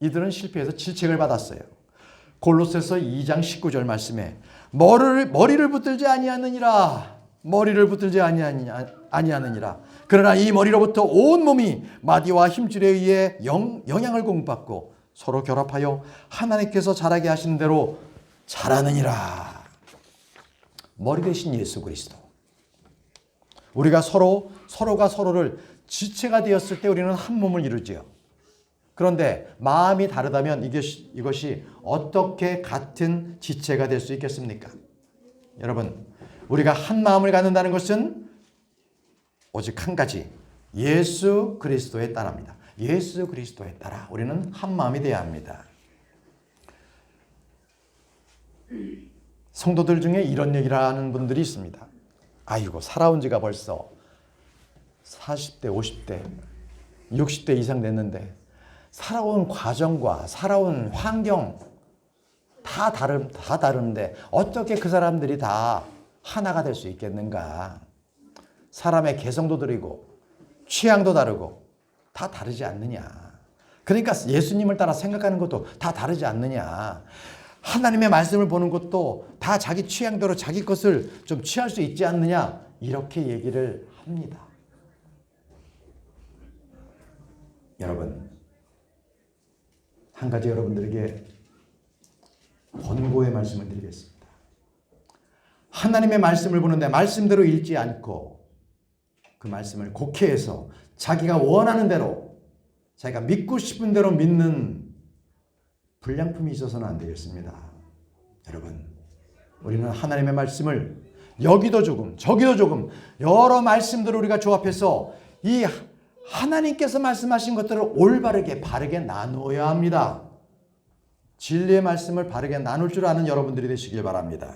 이들은 실패해서 질책을 받았어요. 골로새서 2장 19절 말씀에 머리를 붙들지 아니하느니라. 머리를 붙들지 아니하느니라. 그러나 이 머리로부터 온 몸이 마디와 힘줄에 의해 영향을 공급받고 서로 결합하여 하나님께서 자라게 하시는 대로 자라느니라. 머리 되신 예수 그리스도. 우리가 서로가 서로를 지체가 되었을 때 우리는 한 몸을 이루지요. 그런데 마음이 다르다면 이것이 어떻게 같은 지체가 될 수 있겠습니까? 여러분, 우리가 한 마음을 갖는다는 것은 오직 한 가지, 예수 그리스도에 따라입니다. 예수 그리스도에 따라 우리는 한 마음이 되어야 합니다. 성도들 중에 이런 얘기를 하는 분들이 있습니다. 아이고, 살아온 지가 벌써 40대, 50대, 60대 이상 됐는데 살아온 과정과 살아온 환경 다 다른데 어떻게 그 사람들이 다 하나가 될 수 있겠는가? 사람의 개성도 다르고 취향도 다르고 다 다르지 않느냐? 그러니까 예수님을 따라 생각하는 것도 다 다르지 않느냐? 하나님의 말씀을 보는 것도 다 자기 취향대로 자기 것을 좀 취할 수 있지 않느냐? 이렇게 얘기를 합니다. 여러분, 한 가지 여러분들에게 권고의 말씀을 드리겠습니다. 하나님의 말씀을 보는데 말씀대로 읽지 않고 그 말씀을 곡해해서 자기가 원하는 대로, 자기가 믿고 싶은 대로 믿는 불량품이 있어서는 안 되겠습니다. 여러분, 우리는 하나님의 말씀을 여기도 조금 저기도 조금 여러 말씀들을 우리가 조합해서 이 하나님께서 말씀하신 것들을 올바르게 바르게 나누어야 합니다. 진리의 말씀을 바르게 나눌 줄 아는 여러분들이 되시길 바랍니다.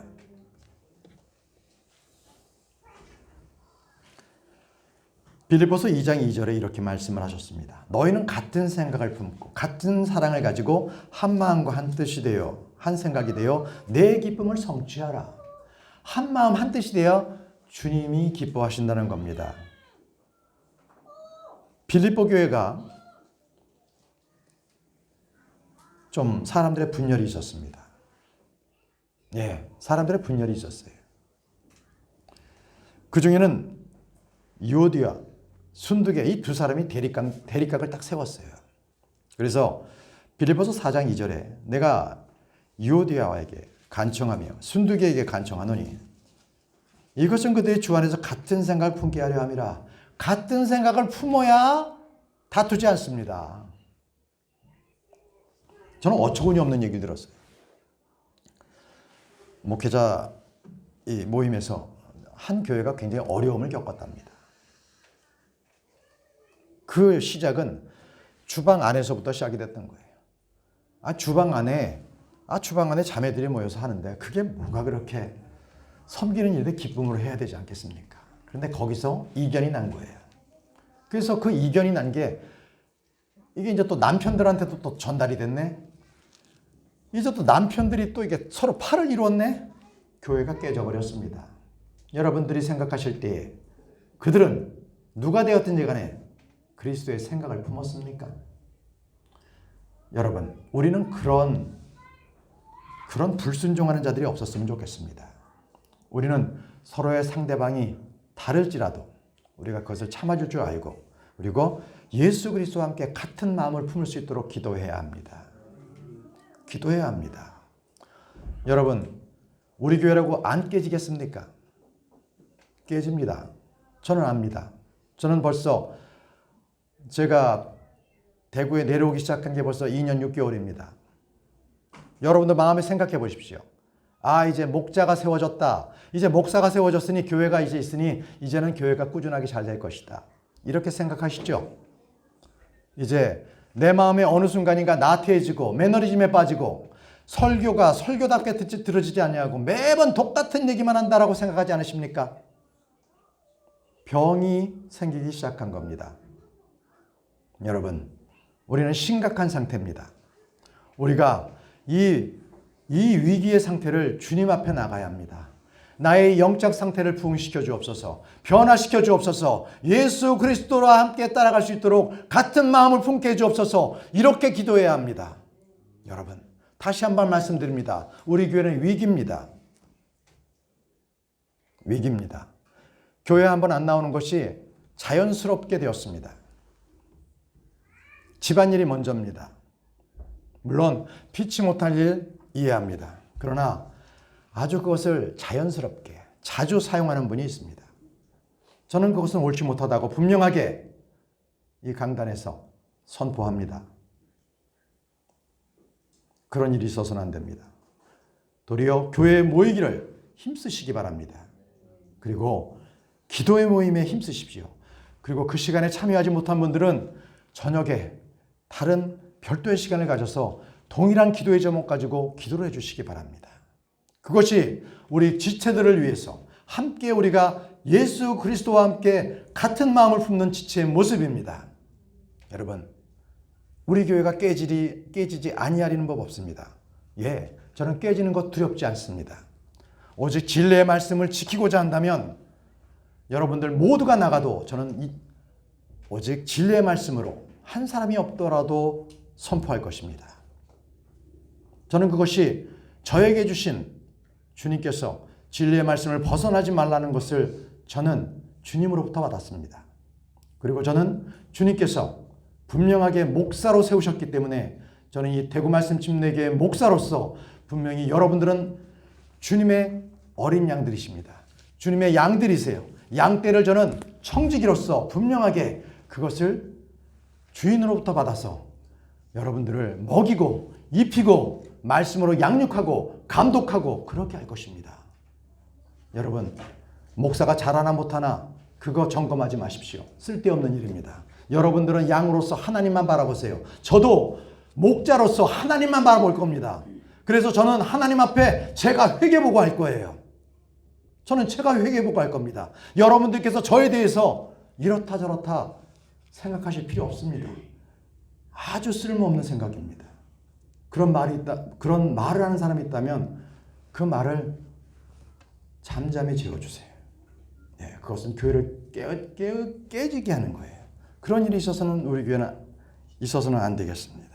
빌립보서 2장 2절에 이렇게 말씀을 하셨습니다. 너희는 같은 생각을 품고 같은 사랑을 가지고 한 마음과 한 뜻이 되어 한 생각이 되어 내 기쁨을 성취하라. 한 마음 한 뜻이 되어 주님이 기뻐하신다는 겁니다. 빌립보 교회가 좀 사람들의 분열이 있었습니다. 예, 사람들의 분열이 있었어요. 그 중에는 유오디아, 순두계 이 두 사람이 대립각을 딱 세웠어요. 그래서 빌립보서 4장 2절에 내가 유오디아에게 간청하며 순두계에게 간청하노니 이것은 그들이 주 안에서 같은 생각을 품게 하려 함이라. 같은 생각을 품어야 다투지 않습니다. 저는 어처구니 없는 얘기를 들었어요. 목회자 이 모임에서 한 교회가 굉장히 어려움을 겪었답니다. 그 시작은 주방 안에서부터 시작이 됐던 거예요. 주방 안에 자매들이 모여서 하는데 그게 뭐가 그렇게 섬기는 일에 기쁨으로 해야 되지 않겠습니까? 그런데 거기서 이견이 난 거예요. 그래서 그 이견이 난 게 이게 이제 또 남편들한테도 또 전달이 됐네. 이제 또 남편들이 또 이게 서로 팔을 이루었네. 교회가 깨져버렸습니다. 여러분들이 생각하실 때에 그들은 누가 되었든지 간에 그리스도의 생각을 품었습니까? 여러분, 우리는 그런 불순종하는 자들이 없었으면 좋겠습니다. 우리는 서로의 상대방이 다를지라도 우리가 그것을 참아줄 줄 알고 그리고 예수 그리스도와 함께 같은 마음을 품을 수 있도록 기도해야 합니다. 기도해야 합니다. 여러분, 우리 교회라고 안 깨지겠습니까? 깨집니다. 저는 압니다. 저는 벌써 제가 대구에 내려오기 시작한 게 벌써 2년 6개월입니다. 여러분들 마음에 생각해 보십시오. 이제 목자가 세워졌다. 이제 목사가 세워졌으니 교회가 이제 있으니 이제는 교회가 꾸준하게 잘 될 것이다. 이렇게 생각하시죠? 이제 내 마음에 어느 순간인가 나태해지고 매너리즘에 빠지고 설교가 설교답게 들어지지 않냐고 매번 똑같은 얘기만 한다라고 생각하지 않으십니까? 병이 생기기 시작한 겁니다. 여러분, 우리는 심각한 상태입니다. 우리가 이 위기의 상태를 주님 앞에 나가야 합니다. 나의 영적 상태를 부흥시켜 주옵소서, 변화시켜 주옵소서, 예수 그리스도와 함께 따라갈 수 있도록 같은 마음을 품게 해 주옵소서, 이렇게 기도해야 합니다. 여러분, 다시 한번 말씀드립니다. 우리 교회는 위기입니다. 위기입니다. 교회 한번 안 나오는 것이 자연스럽게 되었습니다. 집안일이 먼저입니다. 물론 피치 못할 일 이해합니다. 그러나 아주 그것을 자연스럽게 자주 사용하는 분이 있습니다. 저는 그것은 옳지 못하다고 분명하게 이 강단에서 선포합니다. 그런 일이 있어서는 안 됩니다. 도리어 교회에 모이기를 힘쓰시기 바랍니다. 그리고 기도의 모임에 힘쓰십시오. 그리고 그 시간에 참여하지 못한 분들은 저녁에 다른 별도의 시간을 가져서 동일한 기도의 제목 가지고 기도를 해주시기 바랍니다. 그것이 우리 지체들을 위해서 함께 우리가 예수 그리스도와 함께 같은 마음을 품는 지체의 모습입니다. 여러분, 우리 교회가 깨지지 아니하리는 법 없습니다. 예, 저는 깨지는 것 두렵지 않습니다. 오직 진리의 말씀을 지키고자 한다면 여러분들 모두가 나가도 저는 오직 진리의 말씀으로 한 사람이 없더라도 선포할 것입니다. 저는 그것이 저에게 주신 주님께서 진리의 말씀을 벗어나지 말라는 것을 저는 주님으로부터 받았습니다. 그리고 저는 주님께서 분명하게 목사로 세우셨기 때문에 저는 이 대구 말씀 침례교의 목사로서 분명히 여러분들은 주님의 어린 양들이십니다. 주님의 양들이세요. 양떼를 저는 청지기로서 분명하게 그것을 주인으로부터 받아서 여러분들을 먹이고 입히고 말씀으로 양육하고 감독하고 그렇게 할 것입니다. 여러분, 목사가 잘하나 못하나 그거 점검하지 마십시오. 쓸데없는 일입니다. 여러분들은 양으로서 하나님만 바라보세요. 저도 목자로서 하나님만 바라볼 겁니다. 그래서 저는 하나님 앞에 제가 회개보고 할 거예요. 저는 제가 회개보고 할 겁니다. 여러분들께서 저에 대해서 이렇다 저렇다 생각하실 필요 없습니다. 아주 쓸모없는 생각입니다. 그런 말을 하는 사람이 있다면 그 말을 잠잠히 지어주세요. 예, 그것은 교회를 깨지게 하는 거예요. 그런 일이 있어서는 우리 교회는 안 되겠습니다.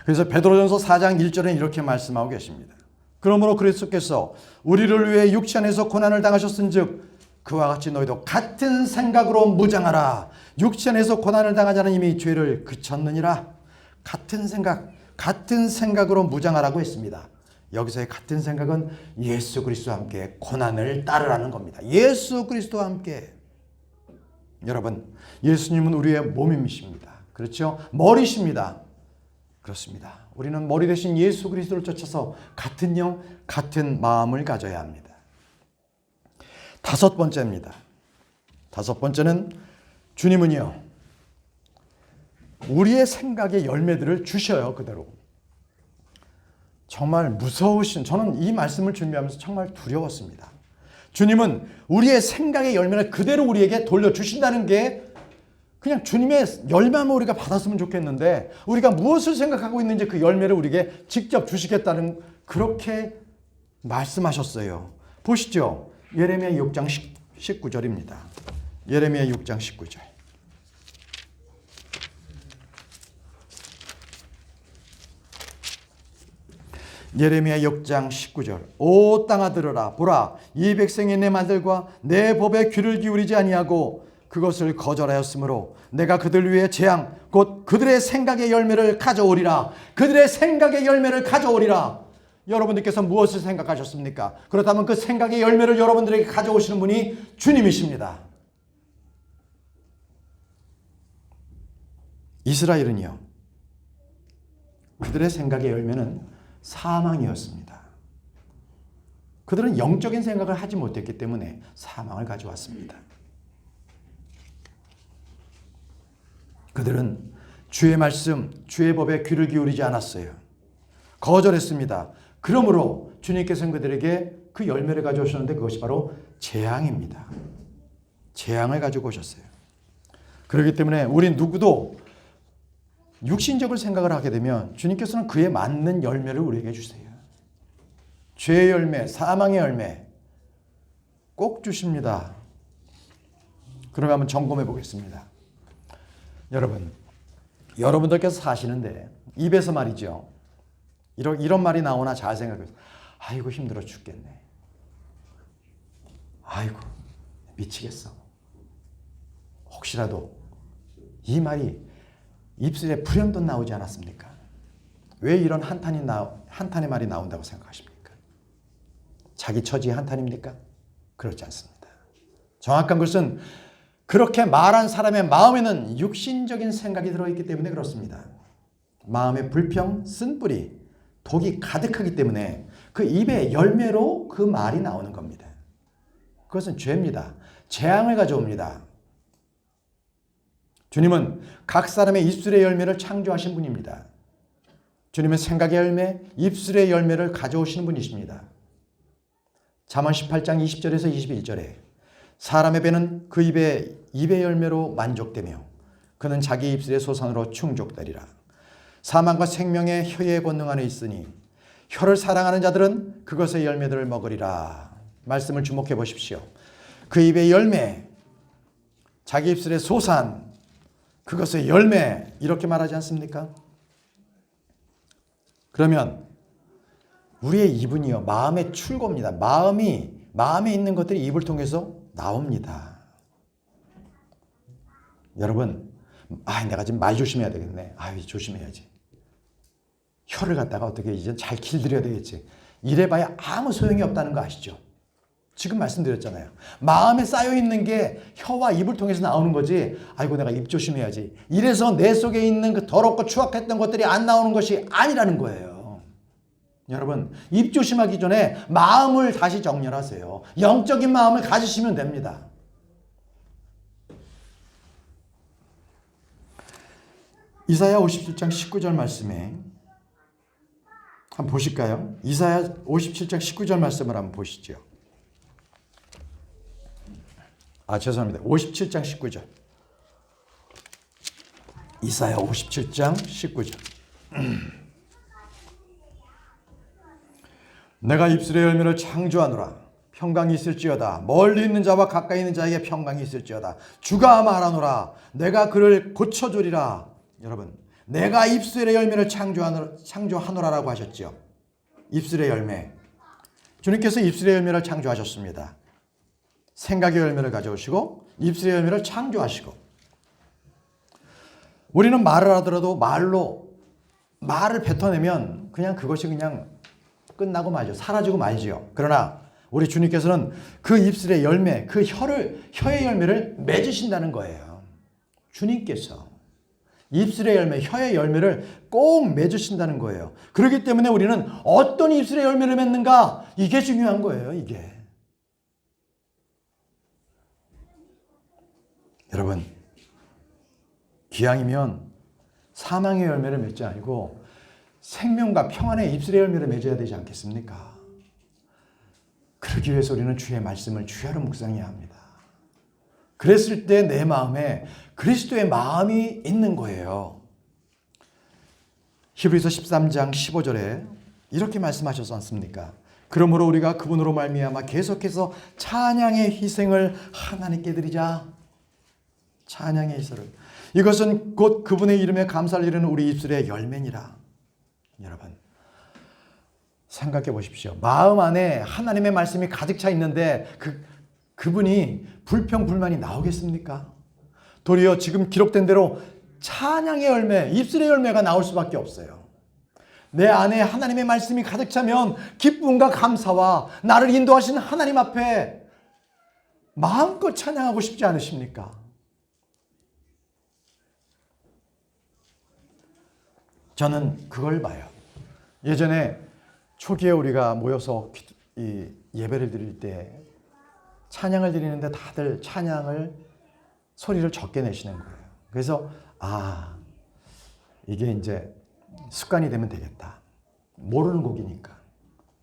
그래서 베드로전서 4장 1절에 이렇게 말씀하고 계십니다. 그러므로 그리스도께서 우리를 위해 육체 안에서 고난을 당하셨은즉 그와 같이 너희도 같은 생각으로 무장하라. 육체 안에서 고난을 당하자는 이미 죄를 그쳤느니라. 같은 생각으로 무장하라고 했습니다. 여기서의 같은 생각은 예수 그리스도와 함께 고난을 따르라는 겁니다. 예수 그리스도와 함께. 여러분, 예수님은 우리의 몸이십니다. 그렇죠? 머리십니다. 그렇습니다. 우리는 머리 대신 예수 그리스도를 쫓아서 같은 영, 같은 마음을 가져야 합니다. 다섯 번째입니다. 다섯 번째는 주님은요, 우리의 생각의 열매들을 주셔요, 그대로. 정말 무서우신, 저는 이 말씀을 준비하면서 정말 두려웠습니다. 주님은 우리의 생각의 열매를 그대로 우리에게 돌려주신다는 게 그냥 주님의 열매만 우리가 받았으면 좋겠는데 우리가 무엇을 생각하고 있는지 그 열매를 우리에게 직접 주시겠다는 그렇게 말씀하셨어요. 보시죠. 예레미야 6장 19절입니다. 예레미야 6장 19절. 예레미야 6장 19절. 오 땅아 들으라. 보라, 이 백성이 내 말들과 내 법에 귀를 기울이지 아니하고 그것을 거절하였으므로 내가 그들 위해 재앙 곧 그들의 생각의 열매를 가져오리라. 그들의 생각의 열매를 가져오리라. 여러분들께서 무엇을 생각하셨습니까? 그렇다면 그 생각의 열매를 여러분들에게 가져오시는 분이 주님이십니다. 이스라엘은요, 그들의 생각의 열매는 사망이었습니다. 그들은 영적인 생각을 하지 못했기 때문에 사망을 가져왔습니다. 그들은 주의 말씀, 주의 법에 귀를 기울이지 않았어요. 거절했습니다. 그러므로 주님께서는 그들에게 그 열매를 가져오셨는데 그것이 바로 재앙입니다. 재앙을 가지고 오셨어요. 그렇기 때문에 우리 누구도 육신적을 생각을 하게 되면 주님께서는 그에 맞는 열매를 우리에게 주세요. 죄의 열매, 사망의 열매 꼭 주십니다. 그러면 한번 점검해 보겠습니다. 여러분, 여러분들께서 사시는데 입에서 말이죠. 이런 말이 나오나 잘 생각해보세요. 아이고 힘들어 죽겠네. 아이고 미치겠어. 혹시라도 이 말이 입술에 불현듯 나오지 않았습니까? 왜 이런 한탄의 말이 나온다고 생각하십니까? 자기 처지의 한탄입니까? 그렇지 않습니다. 정확한 것은 그렇게 말한 사람의 마음에는 육신적인 생각이 들어있기 때문에 그렇습니다. 마음의 불평, 쓴뿌리, 독이 가득하기 때문에 그 입의 열매로 그 말이 나오는 겁니다. 그것은 죄입니다. 재앙을 가져옵니다. 주님은 각 사람의 입술의 열매를 창조하신 분입니다. 주님은 생각의 열매, 입술의 열매를 가져오시는 분이십니다. 잠언 18장 20절에서 21절에 사람의 배는 그 입의 열매로 만족되며 그는 자기 입술의 소산으로 충족되리라. 사망과 생명의 혀의 권능 안에 있으니 혀를 사랑하는 자들은 그것의 열매들을 먹으리라. 말씀을 주목해 보십시오. 그 입의 열매, 자기 입술의 소산, 그것의 열매 이렇게 말하지 않습니까? 그러면 우리의 입은요, 마음의 출구입니다. 마음에 있는 것들이 입을 통해서 나옵니다. 여러분, 내가 지금 말 조심해야 되겠네. 조심해야지. 혀를 갖다가 어떻게 이제 잘 길들여야 되겠지. 이래봐야 아무 소용이 없다는 거 아시죠? 지금 말씀드렸잖아요. 마음에 쌓여있는 게 혀와 입을 통해서 나오는 거지. 아이고 내가 입 조심해야지. 이래서 내 속에 있는 그 더럽고 추악했던 것들이 안 나오는 것이 아니라는 거예요. 여러분, 입 조심하기 전에 마음을 다시 정렬하세요. 영적인 마음을 가지시면 됩니다. 이사야 57장 19절 말씀에 한번 보실까요? 이사야 57장 19절 말씀을 한번 보시죠. 죄송합니다. 57장 19절. 이사야 57장 19절. 내가 입술의 열매를 창조하노라. 평강이 있을지어다. 멀리 있는 자와 가까이 있는 자에게 평강이 있을지어다. 주가 말하노라. 내가 그를 고쳐주리라. 여러분, 내가 입술의 열매를 창조하노라라고 하셨죠. 입술의 열매. 주님께서 입술의 열매를 창조하셨습니다. 생각의 열매를 가져오시고 입술의 열매를 창조하시고, 우리는 말을 하더라도 말을 뱉어내면 그냥 그것이 그냥 끝나고 말죠. 사라지고 말지요. 그러나 우리 주님께서는 그 입술의 열매, 그 혀의 열매를 맺으신다는 거예요. 주님께서 입술의 열매, 혀의 열매를 꼭 맺으신다는 거예요. 그렇기 때문에 우리는 어떤 입술의 열매를 맺는가, 이게 중요한 거예요. 이게. 여러분, 기왕이면 사망의 열매를 맺지 아니고 생명과 평안의 입술의 열매를 맺어야 되지 않겠습니까? 그러기 위해서 우리는 주의 말씀을 주야로 묵상해야 합니다. 그랬을 때 내 마음에 그리스도의 마음이 있는 거예요. 히브리서 13장 15절에 이렇게 말씀하셨지 않습니까? 그러므로 우리가 그분으로 말미암아 계속해서 찬양의 희생을 하나님께 드리자. 찬양의 희생을. 이것은 곧 그분의 이름에 감사를 이루는 우리 입술의 열매니라. 여러분, 생각해 보십시오. 마음 안에 하나님의 말씀이 가득 차 있는데 그분이 불평불만이 나오겠습니까? 도리어 지금 기록된 대로 찬양의 열매, 입술의 열매가 나올 수밖에 없어요. 내 안에 하나님의 말씀이 가득 차면 기쁨과 감사와 나를 인도하시는 하나님 앞에 마음껏 찬양하고 싶지 않으십니까? 저는 그걸 봐요. 예전에 초기에 우리가 모여서 이 예배를 드릴 때 찬양을 드리는데 다들 찬양을 소리를 적게 내시는 거예요. 그래서 이게 이제 습관이 되면 되겠다. 모르는 곡이니까.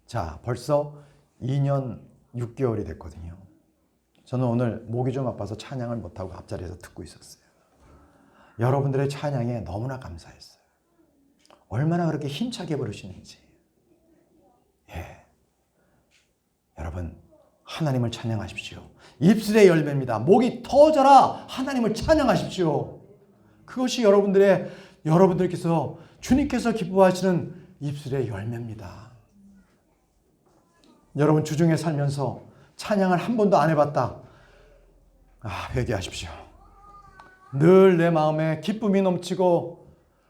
자, 벌써 2년 6개월이 됐거든요. 저는 오늘 목이 좀 아파서 찬양을 못하고 앞자리에서 듣고 있었어요. 여러분들의 찬양에 너무나 감사했어요. 얼마나 그렇게 힘차게 부르시는지. 여러분, 하나님을 찬양하십시오. 입술의 열매입니다. 목이 터져라 하나님을 찬양하십시오. 그것이 여러분들께서 주님께서 기뻐하시는 입술의 열매입니다. 여러분, 주중에 살면서 찬양을 한 번도 안 해봤다. 회개하십시오. 늘 내 마음에 기쁨이 넘치고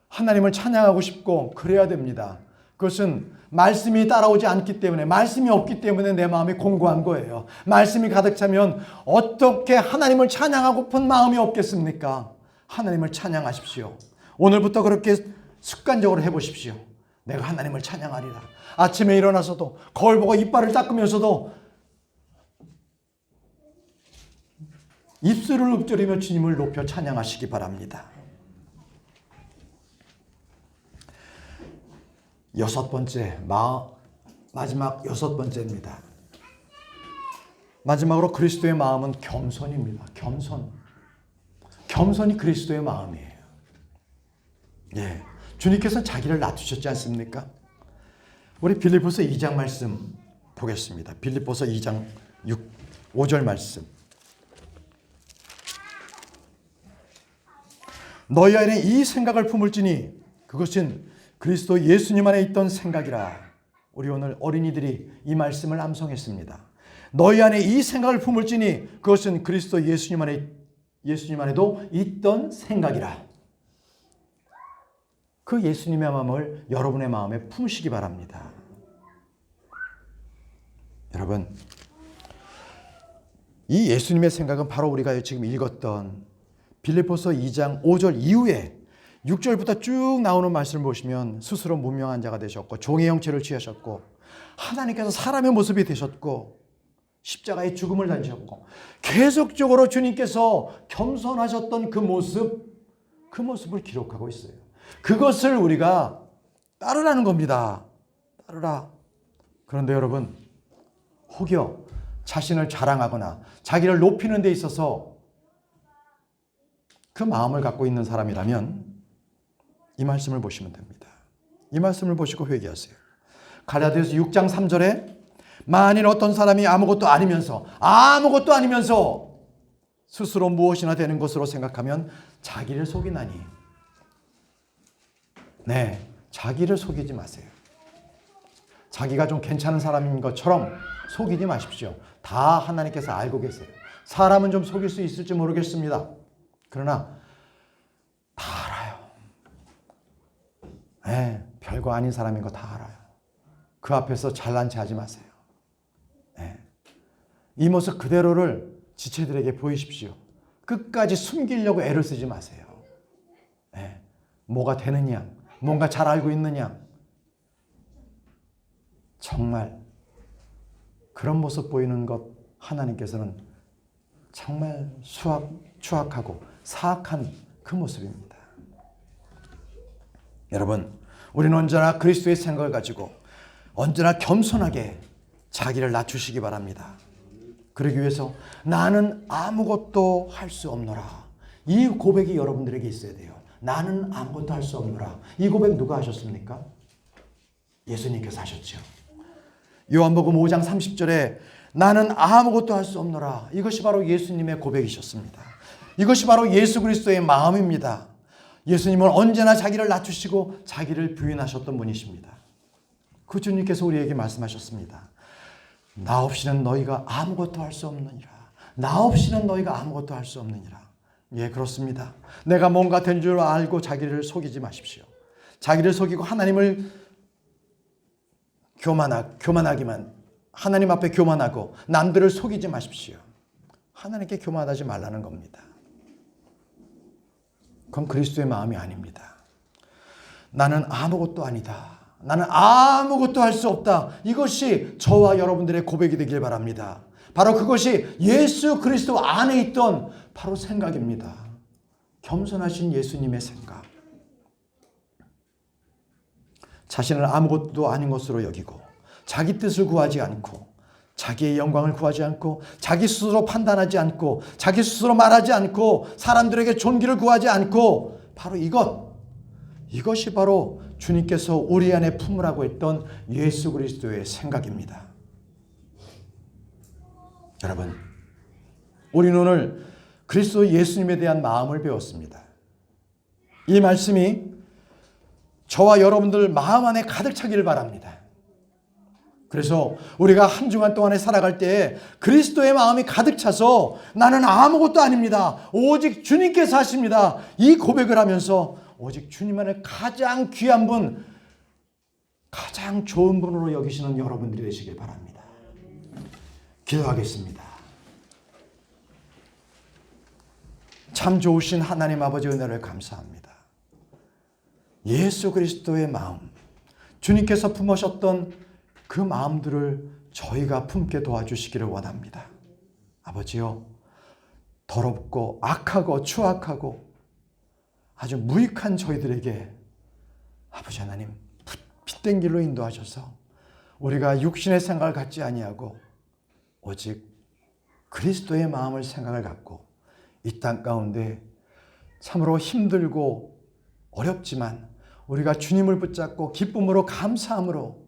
하나님을 찬양하고 싶고 그래야 됩니다. 그것은 말씀이 따라오지 않기 때문에, 말씀이 없기 때문에 내 마음이 공고한 거예요. 말씀이 가득 차면 어떻게 하나님을 찬양하고픈 마음이 없겠습니까? 하나님을 찬양하십시오. 오늘부터 그렇게 습관적으로 해보십시오. 내가 하나님을 찬양하리라. 아침에 일어나서도, 거울 보고 이빨을 닦으면서도 입술을 읊조리며 주님을 높여 찬양하시기 바랍니다. 마지막 6번째입니다. 마지막으로 그리스도의 마음은 겸손입니다. 겸손이 그리스도의 마음이에요. 주님께서는 자기를 낮추셨지 않습니까? 우리 빌립보서 2장 말씀 보겠습니다. 빌립보서 2장 5절 말씀. 너희 안에 이 생각을 품을지니 그것은 그리스도 예수님 안에 있던 생각이라. 우리 오늘 어린이들이 이 말씀을 암송했습니다. 너희 안에 이 생각을 품을지니 그것은 그리스도 예수님 안에도 있던 생각이라. 그 예수님의 마음을 여러분의 마음에 품으시기 바랍니다. 여러분, 이 예수님의 생각은 바로 우리가 지금 읽었던 빌립보서 2장 5절 이후에 6절부터 쭉 나오는 말씀을 보시면 스스로 무명한 자가 되셨고 종의 형체를 취하셨고 하나님께서 사람의 모습이 되셨고 십자가의 죽음을 당하셨고 계속적으로 주님께서 겸손하셨던 그 모습을 기록하고 있어요. 그것을 우리가 따르라는 겁니다. 따르라. 그런데 여러분, 혹여 자신을 자랑하거나 자기를 높이는 데 있어서 그 마음을 갖고 있는 사람이라면 이 말씀을 보시면 됩니다. 이 말씀을 보시고 회개하세요. 갈라디아서 6장 3절에 만일 어떤 사람이 아무것도 아니면서 스스로 무엇이나 되는 것으로 생각하면 자기를 속이나니. 네, 자기를 속이지 마세요. 자기가 좀 괜찮은 사람인 것처럼 속이지 마십시오. 다 하나님께서 알고 계세요. 사람은 좀 속일 수 있을지 모르겠습니다. 그러나 다 알아요. 네, 별거 아닌 사람인 거 다 알아요. 그 앞에서 잘난 체 하지 마세요. 네. 이 모습 그대로를 지체들에게 보이십시오. 끝까지 숨기려고 애를 쓰지 마세요. 네. 뭐가 되느냐, 뭔가 잘 알고 있느냐. 정말 그런 모습 보이는 것 하나님께서는 정말 추악하고 사악한 그 모습입니다. 여러분, 우리는 언제나 그리스도의 생각을 가지고 언제나 겸손하게 자기를 낮추시기 바랍니다. 그러기 위해서 나는 아무것도 할 수 없노라. 이 고백이 여러분들에게 있어야 돼요. 나는 아무것도 할 수 없노라. 이 고백 누가 하셨습니까? 예수님께서 하셨죠. 요한복음 5장 30절에 나는 아무것도 할 수 없노라. 이것이 바로 예수님의 고백이셨습니다. 이것이 바로 예수 그리스도의 마음입니다. 예수님은 언제나 자기를 낮추시고 자기를 부인하셨던 분이십니다. 그 주님께서 우리에게 말씀하셨습니다. 나 없이는 너희가 아무것도 할 수 없느니라. 나 없이는 너희가 아무것도 할 수 없느니라. 예, 그렇습니다. 내가 뭔가 된 줄 알고 자기를 속이지 마십시오. 자기를 속이고 하나님을 교만하기만, 하나님 앞에 교만하고 남들을 속이지 마십시오. 하나님께 교만하지 말라는 겁니다. 그건 그리스도의 마음이 아닙니다. 나는 아무것도 아니다. 나는 아무것도 할 수 없다. 이것이 저와 여러분들의 고백이 되길 바랍니다. 바로 그것이 예수 그리스도 안에 있던 바로 생각입니다. 겸손하신 예수님의 생각. 자신을 아무것도 아닌 것으로 여기고 자기 뜻을 구하지 않고 자기의 영광을 구하지 않고 자기 스스로 판단하지 않고 자기 스스로 말하지 않고 사람들에게 존귀를 구하지 않고 바로 이것이 바로 주님께서 우리 안에 품으라고 했던 예수 그리스도의 생각입니다. 여러분, 우리는 오늘 그리스도 예수님에 대한 마음을 배웠습니다. 이 말씀이 저와 여러분들 마음 안에 가득 차기를 바랍니다. 그래서 우리가 한 주간 동안에 살아갈 때 그리스도의 마음이 가득 차서 나는 아무것도 아닙니다. 오직 주님께서 하십니다. 이 고백을 하면서 오직 주님만을 가장 귀한 분, 가장 좋은 분으로 여기시는 여러분들이 되시길 바랍니다. 기도하겠습니다. 참 좋으신 하나님 아버지 은혜를 감사합니다. 예수 그리스도의 마음, 주님께서 품으셨던 그 마음들을 저희가 품게 도와주시기를 원합니다. 아버지요, 더럽고 악하고 추악하고 아주 무익한 저희들에게 아버지 하나님 빛된 길로 인도하셔서 우리가 육신의 생각을 갖지 아니하고 오직 그리스도의 마음을 생각을 갖고 이 땅 가운데 참으로 힘들고 어렵지만 우리가 주님을 붙잡고 기쁨으로 감사함으로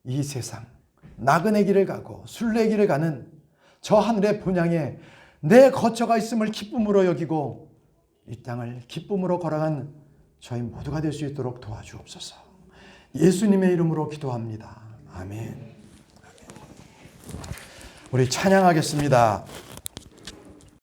이 세상 나그네 길을 가고 순례 길을 가는 저 하늘의 본향에 내 거처가 있음을 기쁨으로 여기고 이 땅을 기쁨으로 걸어간 저희 모두가 될 수 있도록 도와주옵소서. 예수님의 이름으로 기도합니다. 아멘. 우리 찬양하겠습니다.